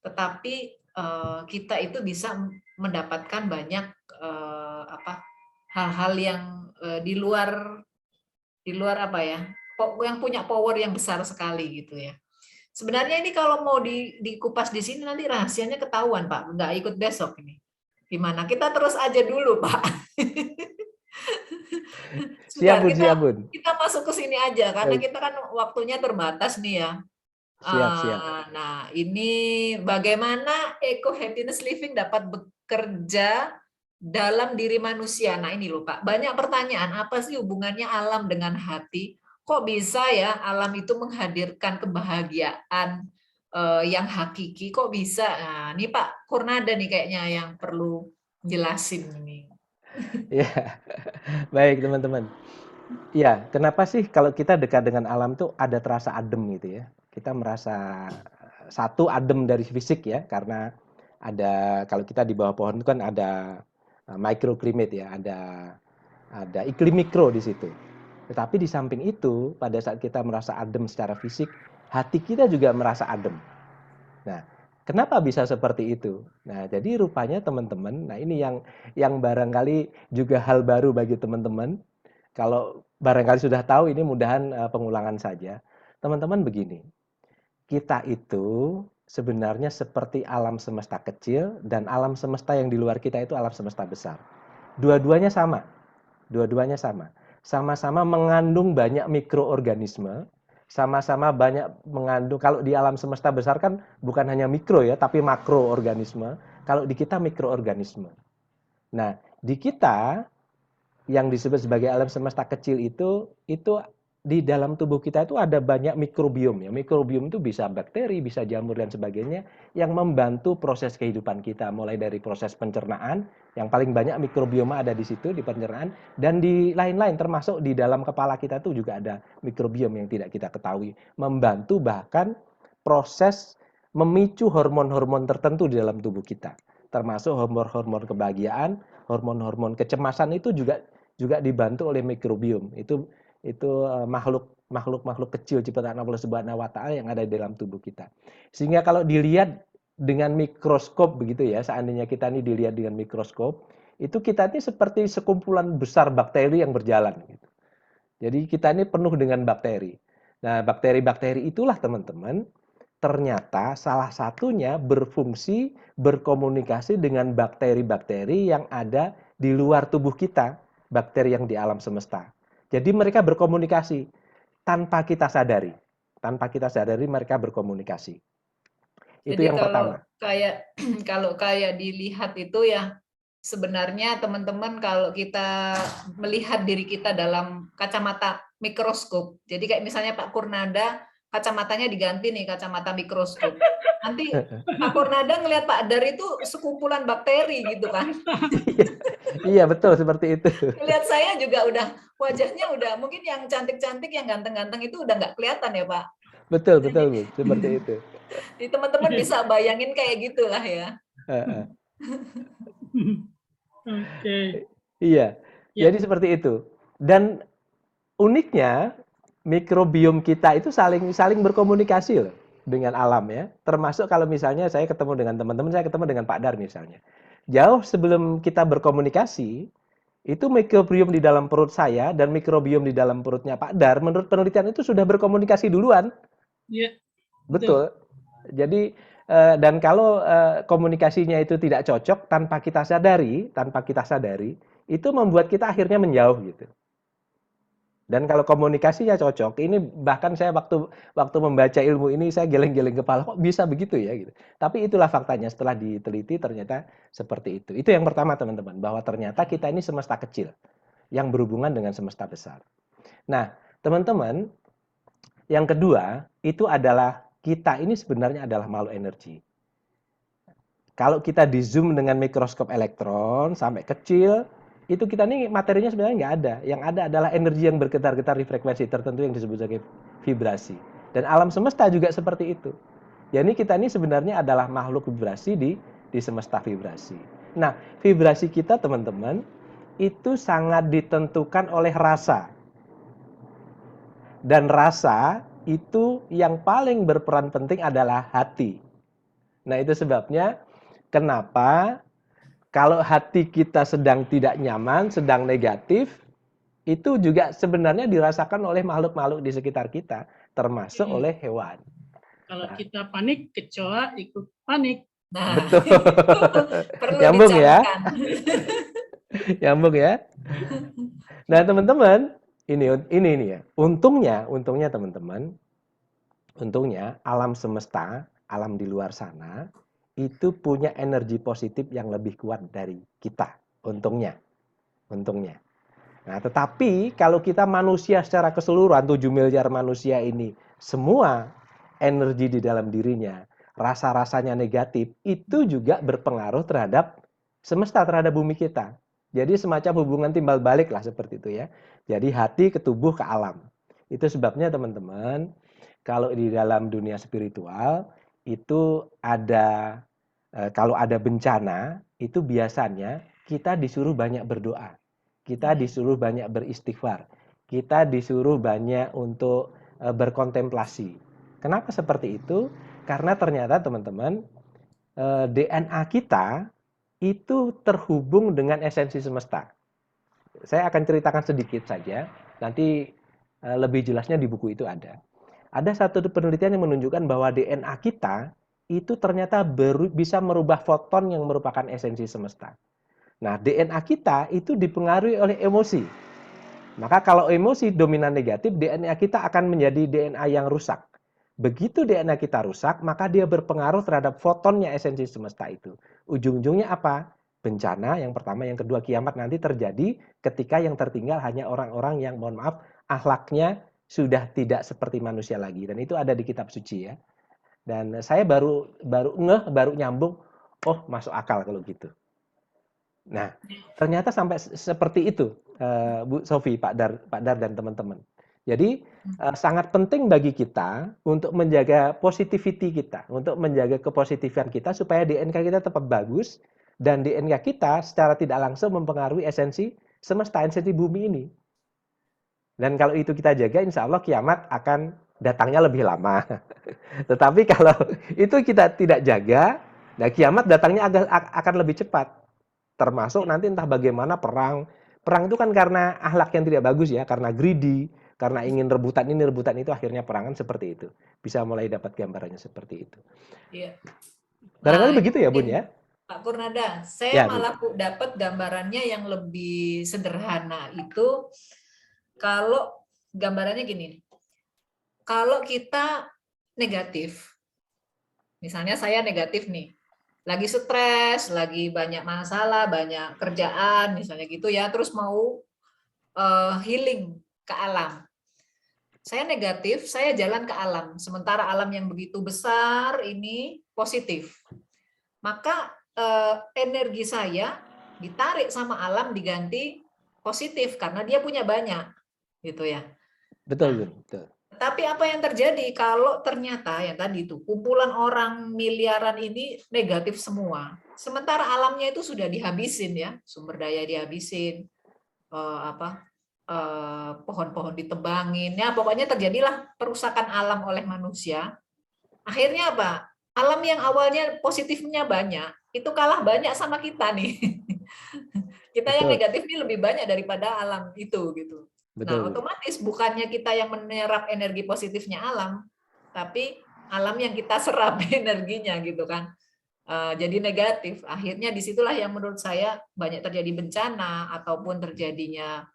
tetapi kita itu bisa mendapatkan banyak hal-hal yang di luar apa ya, yang punya power yang besar sekali gitu ya. Sebenarnya ini kalau mau dikupas di sini nanti rahasianya ketahuan Pak, nggak ikut besok ini. Gimana? Kita terus aja dulu Pak. Siap, Bun. Kita masuk ke sini aja karena kita kan waktunya terbatas nih ya. Siap. Nah, ini bagaimana eco happiness living dapat bekerja dalam diri manusia. Nah, ini loh Pak, banyak pertanyaan, apa sih hubungannya alam dengan hati? Kok bisa ya alam itu menghadirkan kebahagiaan yang hakiki? Kok bisa? Nah, ini Pak Kurnada nih kayaknya yang perlu jelasin ini. Ya, baik teman-teman. Ya, kenapa sih kalau kita dekat dengan alam tuh ada terasa adem gitu ya? Kita merasa satu adem dari fisik ya, karena ada kalau kita di bawah pohon itu kan ada microclimate ya, ada iklim mikro di situ. Tetapi di samping itu, pada saat kita merasa adem secara fisik, hati kita juga merasa adem. Nah, kenapa bisa seperti itu? Nah, jadi rupanya teman-teman, nah ini yang barangkali juga hal baru bagi teman-teman. Kalau barangkali sudah tahu, ini mudahan pengulangan saja. Teman-teman begini, kita itu sebenarnya seperti alam semesta kecil dan alam semesta yang di luar kita itu alam semesta besar. Dua-duanya sama. Dua-duanya sama. Sama-sama mengandung banyak mikroorganisme, sama-sama banyak mengandung, kalau di alam semesta besar kan bukan hanya mikro ya, tapi makroorganisme. Kalau di kita mikroorganisme. Nah, di kita yang disebut sebagai alam semesta kecil itu di dalam tubuh kita itu ada banyak mikrobiom ya. Mikrobiom itu bisa bakteri, bisa jamur dan sebagainya yang membantu proses kehidupan kita, mulai dari proses pencernaan, yang paling banyak mikrobioma ada di situ di pencernaan, dan di lain-lain termasuk di dalam kepala kita tuh juga ada mikrobiom yang tidak kita ketahui, membantu bahkan proses memicu hormon-hormon tertentu di dalam tubuh kita, termasuk hormon-hormon kebahagiaan, hormon-hormon kecemasan itu juga dibantu oleh mikrobiom. Itu makhluk kecil ciptaan Allah Subhanahu wa taala yang ada di dalam tubuh kita. Sehingga kalau dilihat dengan mikroskop begitu ya, seandainya kita ini dilihat dengan mikroskop, itu kita ini seperti sekumpulan besar bakteri yang berjalan gitu. Jadi kita ini penuh dengan bakteri. Nah, bakteri-bakteri itulah teman-teman ternyata salah satunya berfungsi berkomunikasi dengan bakteri-bakteri yang ada di luar tubuh kita, bakteri yang di alam semesta. Jadi mereka berkomunikasi tanpa kita sadari. Tanpa kita sadari mereka berkomunikasi. Itu Jadi yang pertama. kalau kayak dilihat itu ya, sebenarnya teman-teman kalau kita melihat diri kita dalam kacamata mikroskop. Jadi kayak misalnya Pak Kurnada, kacamatanya diganti nih, kacamata mikroskop. Nanti Pak Kurnada ngelihat Pak Dar itu sekumpulan bakteri gitu kan. Iya, betul seperti itu. Lihat saya juga udah, wajahnya udah, mungkin yang cantik-cantik, yang ganteng-ganteng itu udah nggak kelihatan ya Pak. Betul, Bu. Seperti itu. Jadi teman-teman bisa bayangin kayak gitulah ya. Oke. Iya, Ya. jadi seperti itu. Dan uniknya mikrobiom kita itu saling berkomunikasi loh dengan alam ya. Termasuk kalau misalnya saya ketemu dengan teman-teman, saya ketemu dengan Pak Dar misalnya. Jauh sebelum kita berkomunikasi, itu mikrobiom di dalam perut saya dan mikrobiom di dalam perutnya Pak Dar, menurut penelitian itu sudah berkomunikasi duluan. Iya. Betul. Jadi dan kalau komunikasinya itu tidak cocok tanpa kita sadari, itu membuat kita akhirnya menjauh gitu. Dan kalau komunikasinya cocok, ini bahkan saya waktu membaca ilmu ini saya geleng-geleng kepala, kok bisa begitu ya gitu. Tapi itulah faktanya, setelah diteliti ternyata seperti itu. Itu yang pertama teman-teman, bahwa ternyata kita ini semesta kecil yang berhubungan dengan semesta besar. Nah, teman-teman, yang kedua itu adalah kita ini sebenarnya adalah makhluk energi. Kalau kita di zoom dengan mikroskop elektron sampai kecil, itu kita ini materinya sebenarnya nggak ada. Yang ada adalah energi yang bergetar-getar di frekuensi tertentu yang disebut sebagai vibrasi. Dan alam semesta juga seperti itu. Jadi kita ini sebenarnya adalah makhluk vibrasi di semesta vibrasi. Nah, vibrasi kita teman-teman itu sangat ditentukan oleh rasa. Dan rasa itu yang paling berperan penting adalah hati. Nah, itu sebabnya kenapa kalau hati kita sedang tidak nyaman, sedang negatif, itu juga sebenarnya dirasakan oleh makhluk-makhluk di sekitar kita, termasuk oleh hewan. Kalau kita panik, kecoa ikut panik. Nah, betul. Perlu Nyambung ya. Nyambung ya. Nah, teman-teman, ini ya. Untungnya teman-teman, alam semesta, alam di luar sana itu punya energi positif yang lebih kuat dari kita. Untungnya. Nah, tetapi kalau kita manusia secara keseluruhan, 7 miliar manusia ini, semua energi di dalam dirinya, rasa-rasanya negatif, itu juga berpengaruh terhadap semesta, terhadap bumi kita. Jadi semacam hubungan timbal balik lah seperti itu ya. Jadi hati ke tubuh ke alam. Itu sebabnya teman-teman, kalau di dalam dunia spiritual, itu ada, kalau ada bencana, itu biasanya kita disuruh banyak berdoa. Kita disuruh banyak beristighfar. Kita disuruh banyak untuk berkontemplasi. Kenapa seperti itu? Karena ternyata teman-teman, DNA kita itu terhubung dengan esensi semesta. Saya akan ceritakan sedikit saja. Nanti lebih jelasnya di buku itu ada. Ada satu penelitian yang menunjukkan bahwa DNA kita itu ternyata bisa merubah foton yang merupakan esensi semesta. Nah, DNA kita itu dipengaruhi oleh emosi. Maka kalau emosi dominan negatif, DNA kita akan menjadi DNA yang rusak. Begitu DNA kita rusak, maka dia berpengaruh terhadap fotonnya esensi semesta itu. Ujung-ujungnya apa? Bencana yang pertama, yang kedua kiamat nanti terjadi ketika yang tertinggal hanya orang-orang yang, mohon maaf, akhlaknya sudah tidak seperti manusia lagi. Dan itu ada di kitab suci ya. Dan saya baru nyambung, oh masuk akal kalau gitu. Nah, ternyata sampai seperti itu, Bu Sofi, Pak Dar dan teman-teman. Jadi sangat penting bagi kita untuk menjaga positivity kita, untuk menjaga kepositifan kita supaya DNK kita tetap bagus dan DNK kita secara tidak langsung mempengaruhi esensi semesta, esensi bumi ini. Dan kalau itu kita jaga, insya Allah kiamat akan datangnya lebih lama. Tetapi kalau itu kita tidak jaga, nah kiamat datangnya akan lebih cepat. Termasuk nanti entah bagaimana perang. Perang itu kan karena akhlak yang tidak bagus ya, karena greedy, karena ingin rebutan ini, rebutan itu, akhirnya perangan seperti itu. Bisa mulai dapat gambarannya seperti itu. Iya. Barangkali begitu ya, Bun ya? Pak Purnada, Ya, saya malah dapat gambarannya yang lebih sederhana itu kalau gambarannya gini. Kalau kita negatif, misalnya saya negatif nih, lagi stres, lagi banyak masalah, banyak kerjaan, misalnya gitu ya, terus mau healing ke alam. Saya negatif, saya jalan ke alam, sementara alam yang begitu besar ini positif. Maka energi saya ditarik sama alam diganti positif karena dia punya banyak, gitu ya. Betul, betul. Tapi apa yang terjadi kalau ternyata yang tadi itu kumpulan orang miliaran ini negatif semua, sementara alamnya itu sudah dihabisin ya, sumber daya dihabisin, pohon-pohon ditebangin, ya pokoknya terjadilah perusakan alam oleh manusia. Akhirnya apa? Alam yang awalnya positifnya banyak, itu kalah banyak sama kita nih. Kita yang negatif ini lebih banyak daripada alam itu gitu. Nah, otomatis bukannya kita yang menyerap energi positifnya alam, tapi alam yang kita serap energinya gitu kan. Jadi negatif. Akhirnya disitulah yang menurut saya banyak terjadi bencana ataupun terjadinya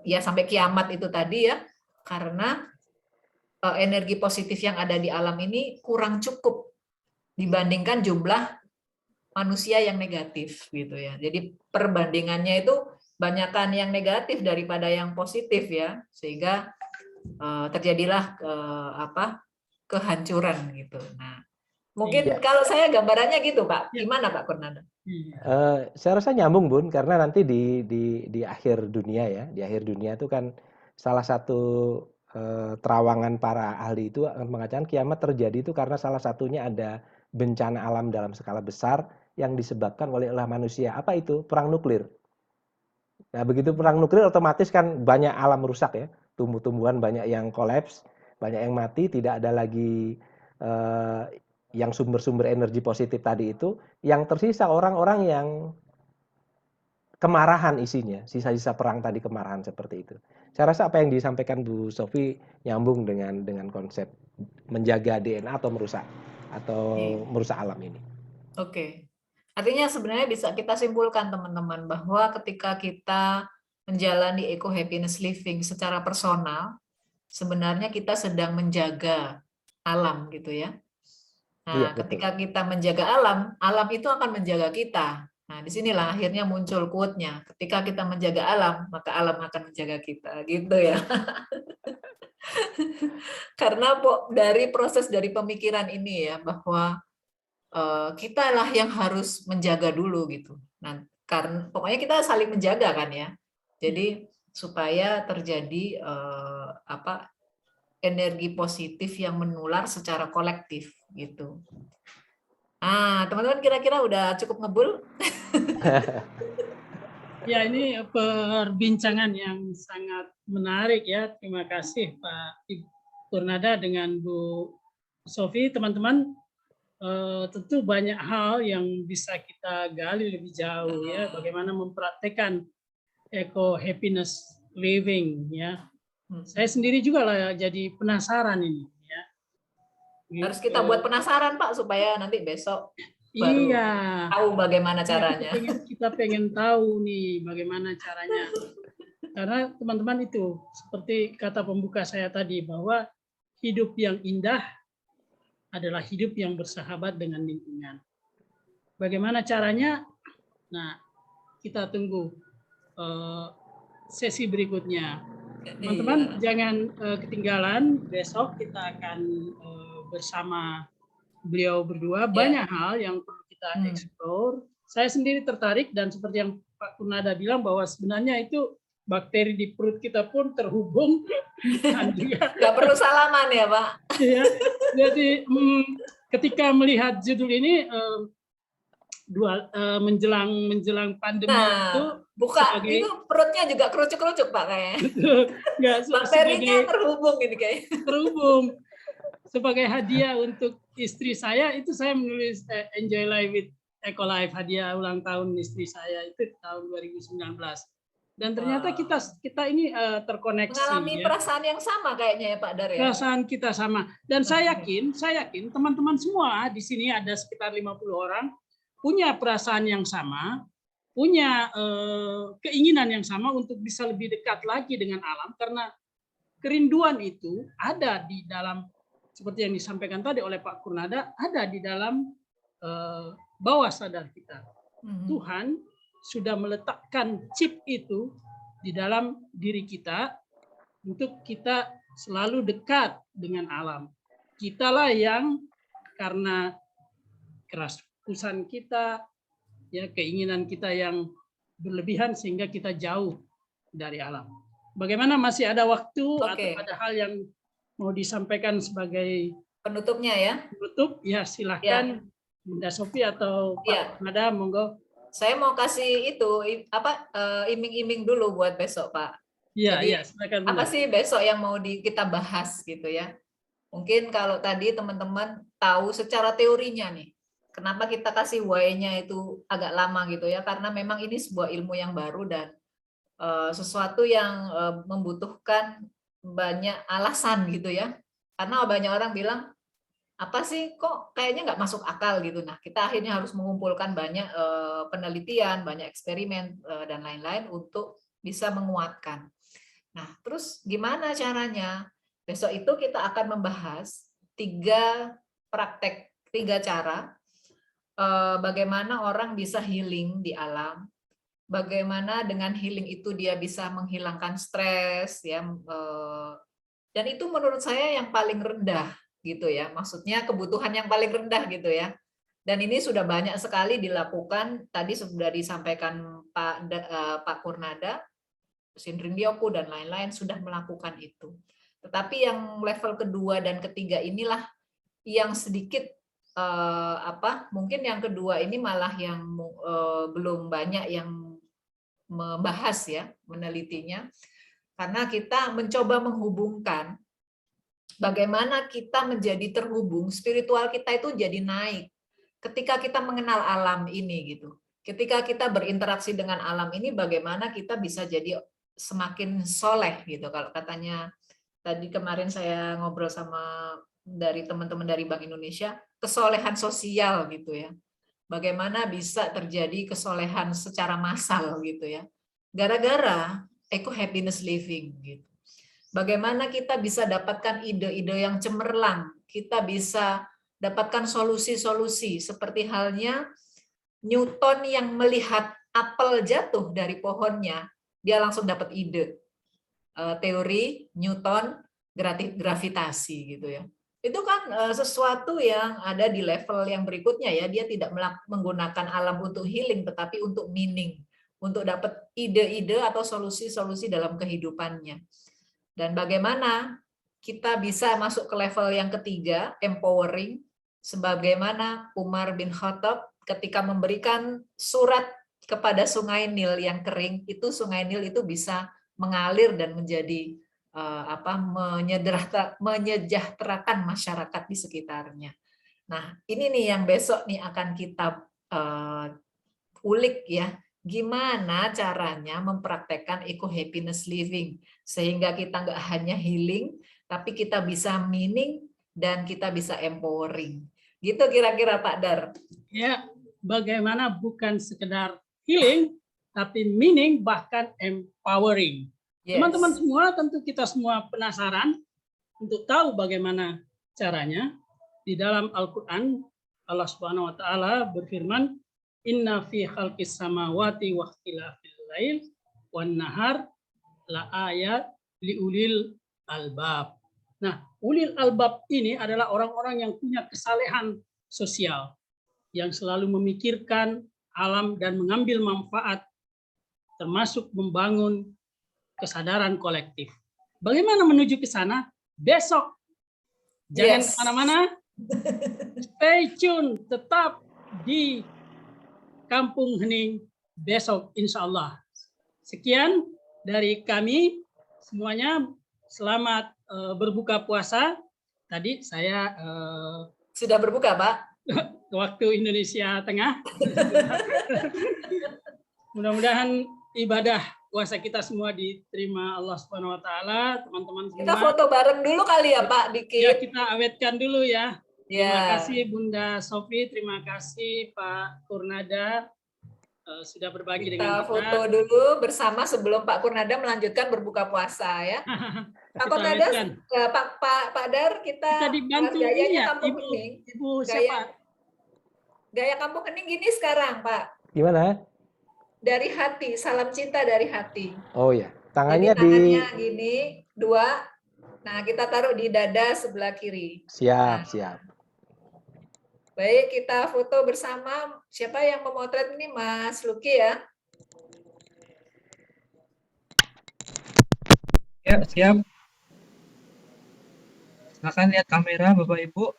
ya sampai kiamat itu tadi ya, karena energi positif yang ada di alam ini kurang cukup dibandingkan jumlah manusia yang negatif gitu ya. Jadi perbandingannya itu banyakkan yang negatif daripada yang positif ya, sehingga terjadilah kehancuran gitu. Nah, mungkin kalau saya gambarannya gitu, Pak. Gimana Pak Purnada? Saya rasa nyambung, Bun, karena nanti di akhir dunia ya, di akhir dunia itu kan salah satu terawangan para ahli itu akan mengatakan kiamat terjadi itu karena salah satunya ada bencana alam dalam skala besar yang disebabkan oleh manusia. Apa itu? Perang nuklir. Nah, begitu perang nuklir otomatis kan banyak alam rusak ya, tumbuh-tumbuhan banyak yang kolaps, banyak yang mati, tidak ada lagi yang sumber-sumber energi positif tadi itu, yang tersisa orang-orang yang kemarahan isinya, sisa-sisa perang tadi, kemarahan seperti itu. Saya rasa apa yang disampaikan Bu Sofi nyambung dengan konsep menjaga DNA atau merusak alam ini. Oke. Artinya sebenarnya bisa kita simpulkan teman-teman bahwa ketika kita menjalani eco happiness living secara personal, sebenarnya kita sedang menjaga alam gitu ya. Nah, ketika kita menjaga alam, alam itu akan menjaga kita. Nah, disinilah akhirnya muncul quote-nya. Ketika kita menjaga alam, maka alam akan menjaga kita, gitu ya. Karena dari proses dari pemikiran ini ya, bahwa kita lah yang harus menjaga dulu gitu. Nah, karena pokoknya kita saling menjaga kan ya. Jadi supaya terjadi energi positif yang menular secara kolektif gitu. Nah, teman-teman kira-kira udah cukup ngebul? Ya, ini perbincangan yang sangat menarik ya. Terima kasih Pak Purnada dengan Bu Sofi. Teman-teman, tentu banyak hal yang bisa kita gali lebih jauh ya, bagaimana mempraktekkan eco happiness living ya. Saya sendiri juga lah jadi penasaran ini ya. Harus kita buat penasaran Pak supaya nanti besok baru tahu bagaimana caranya. Kita pengen tahu nih bagaimana caranya. Karena teman-teman itu seperti kata pembuka saya tadi bahwa hidup yang indah adalah hidup yang bersahabat dengan lingkungan. Bagaimana caranya? Nah, kita tunggu sesi berikutnya. Teman-teman jangan ketinggalan, besok kita akan bersama beliau berdua banyak hal yang perlu kita explore. Saya sendiri tertarik dan seperti yang Pak Kurnada bilang bahwa sebenarnya itu bakteri di perut kita pun terhubung. Nggak perlu salaman ya Pak. Ya, jadi ketika melihat judul ini menjelang pandemi itu buka itu perutnya juga kerucuk-kerucuk Pak kayaknya. Enggak, bakterinya terhubung ini kayak. Terhubung. Sebagai hadiah untuk istri saya itu saya menulis Enjoy Life with Eco Life, hadiah ulang tahun istri saya itu tahun 2019. Dan ternyata kita ini terkoneksi. Mengalami perasaan yang sama kayaknya ya Pak Dar ya. Perasaan kita sama. Dan saya yakin teman-teman semua di sini ada sekitar 50 orang punya perasaan yang sama, punya keinginan yang sama untuk bisa lebih dekat lagi dengan alam, karena kerinduan itu ada di dalam, seperti yang disampaikan tadi oleh Pak Kurnada, ada di dalam bawah sadar kita. Tuhan sudah meletakkan chip itu di dalam diri kita untuk kita selalu dekat dengan alam. Kitalah yang karena kerasukan kita, ya keinginan kita yang berlebihan sehingga kita jauh dari alam. Bagaimana, masih ada waktu atau ada hal yang mau disampaikan sebagai penutupnya ya? Penutup, ya silahkan Bunda Sofi atau Pak Nada, monggo. Saya mau kasih itu iming-iming dulu buat besok Pak. Iya, silakan. Apa sih besok yang mau kita bahas gitu ya? Mungkin kalau tadi teman-teman tahu secara teorinya nih, kenapa kita kasih why-nya itu agak lama gitu ya? Karena memang ini sebuah ilmu yang baru dan sesuatu yang membutuhkan banyak alasan gitu ya. Karena banyak orang bilang, apa sih kok kayaknya nggak masuk akal gitu. Nah, kita akhirnya harus mengumpulkan banyak penelitian, banyak eksperimen dan lain-lain untuk bisa menguatkan. Nah, terus gimana caranya? Besok itu kita akan membahas 3 cara bagaimana orang bisa healing di alam, bagaimana dengan healing itu dia bisa menghilangkan stres ya, dan itu menurut saya yang paling rendah gitu ya, maksudnya kebutuhan yang paling rendah gitu ya. Dan ini sudah banyak sekali dilakukan, tadi sudah disampaikan Pak Kurnada, Sindrin Dioku dan lain-lain sudah melakukan itu. Tetapi yang level kedua dan ketiga inilah yang sedikit mungkin yang kedua ini malah yang belum banyak yang membahas ya, menelitinya, karena kita mencoba menghubungkan bagaimana kita menjadi terhubung, spiritual kita itu jadi naik ketika kita mengenal alam ini gitu. Ketika kita berinteraksi dengan alam ini, bagaimana kita bisa jadi semakin soleh gitu. Kalau katanya tadi kemarin saya ngobrol sama dari teman-teman dari Bank Indonesia, kesolehan sosial gitu ya. Bagaimana bisa terjadi kesolehan secara massal gitu ya. Gara-gara eco happiness living gitu. Bagaimana kita bisa dapatkan ide-ide yang cemerlang, kita bisa dapatkan solusi-solusi seperti halnya Newton yang melihat apel jatuh dari pohonnya, dia langsung dapat ide. Teori Newton gravitasi gitu ya. Itu kan sesuatu yang ada di level yang berikutnya ya, dia tidak menggunakan alam untuk healing tetapi untuk meaning, untuk dapat ide-ide atau solusi-solusi dalam kehidupannya. Dan bagaimana kita bisa masuk ke level yang ketiga, empowering, sebagaimana Umar bin Khattab ketika memberikan surat kepada Sungai Nil yang kering, itu Sungai Nil itu bisa mengalir dan menjadi menyejahterakan masyarakat di sekitarnya. Nah, ini nih yang besok nih akan kita ulik ya. gimana caranya mempraktekkan eco-happiness living sehingga kita nggak hanya healing, tapi kita bisa meaning dan kita bisa empowering. Gitu kira-kira Pak Dar. Ya, bagaimana bukan sekedar healing, tapi meaning bahkan empowering. Yes. Teman-teman semua, tentu kita semua penasaran untuk tahu bagaimana caranya. Di dalam Al-Quran, Allah Subhanahu wa Ta'ala berfirman, Inna fi khalqis samawati wa ikhtilafil lail wan nahar la ayat liulil albab. Nah, ulil albab ini adalah orang-orang yang punya kesalehan sosial, yang selalu memikirkan alam dan mengambil manfaat, termasuk membangun kesadaran kolektif. Bagaimana menuju ke sana? Besok. Jangan kemana-mana. Stay tune, tetap di Kampung Hening besok insya Allah. Sekian dari kami semuanya. Selamat berbuka puasa. Tadi saya sudah berbuka, Pak. Waktu Indonesia Tengah. Mudah-mudahan ibadah puasa kita semua diterima Allah Subhanahu wa Ta'ala. Teman-teman semua. Kita foto bareng dulu kali ya, Pak, dikit. Ya, kita awetkan dulu ya. Terima Ya. kasih Bunda Sofi, terima kasih Pak Kurnada sudah berbagi dengan kita. Kita foto dulu bersama sebelum Pak Kurnada melanjutkan berbuka puasa ya. Pak Kurnada, Pak Dar, kita dibantu gayanya ya, Kampung Hening. Ibu siapa? Gaya Kampung Hening gini sekarang, Pak. Gimana? Dari hati, salam cinta dari hati. Oh ya, tangannya jadi, tangannya gini, dua. Nah, kita taruh di dada sebelah kiri. Siap, nah. siap. Baik, kita foto bersama. Siapa yang memotret ini, Mas Luki ya? Ya, siap. Silakan lihat kamera, Bapak Ibu.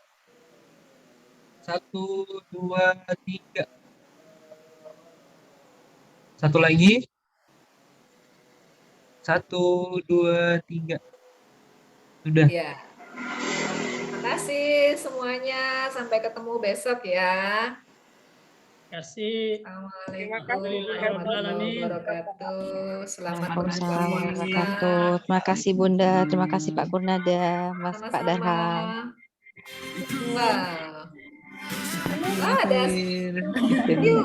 1, 2, 3. Satu lagi. 1, 2, 3. Sudah. Ya. Terima kasih semuanya. Sampai ketemu besok ya. Terima kasih. Assalamualaikum warahmatullahi wabarakatuh. Selamat Waalaikumsalam warahmatullahi wabarakatuh. Terima kasih Bunda, terima kasih Pak Kurnada, Mas Pak Darhan. Wow. Ada. Yuk.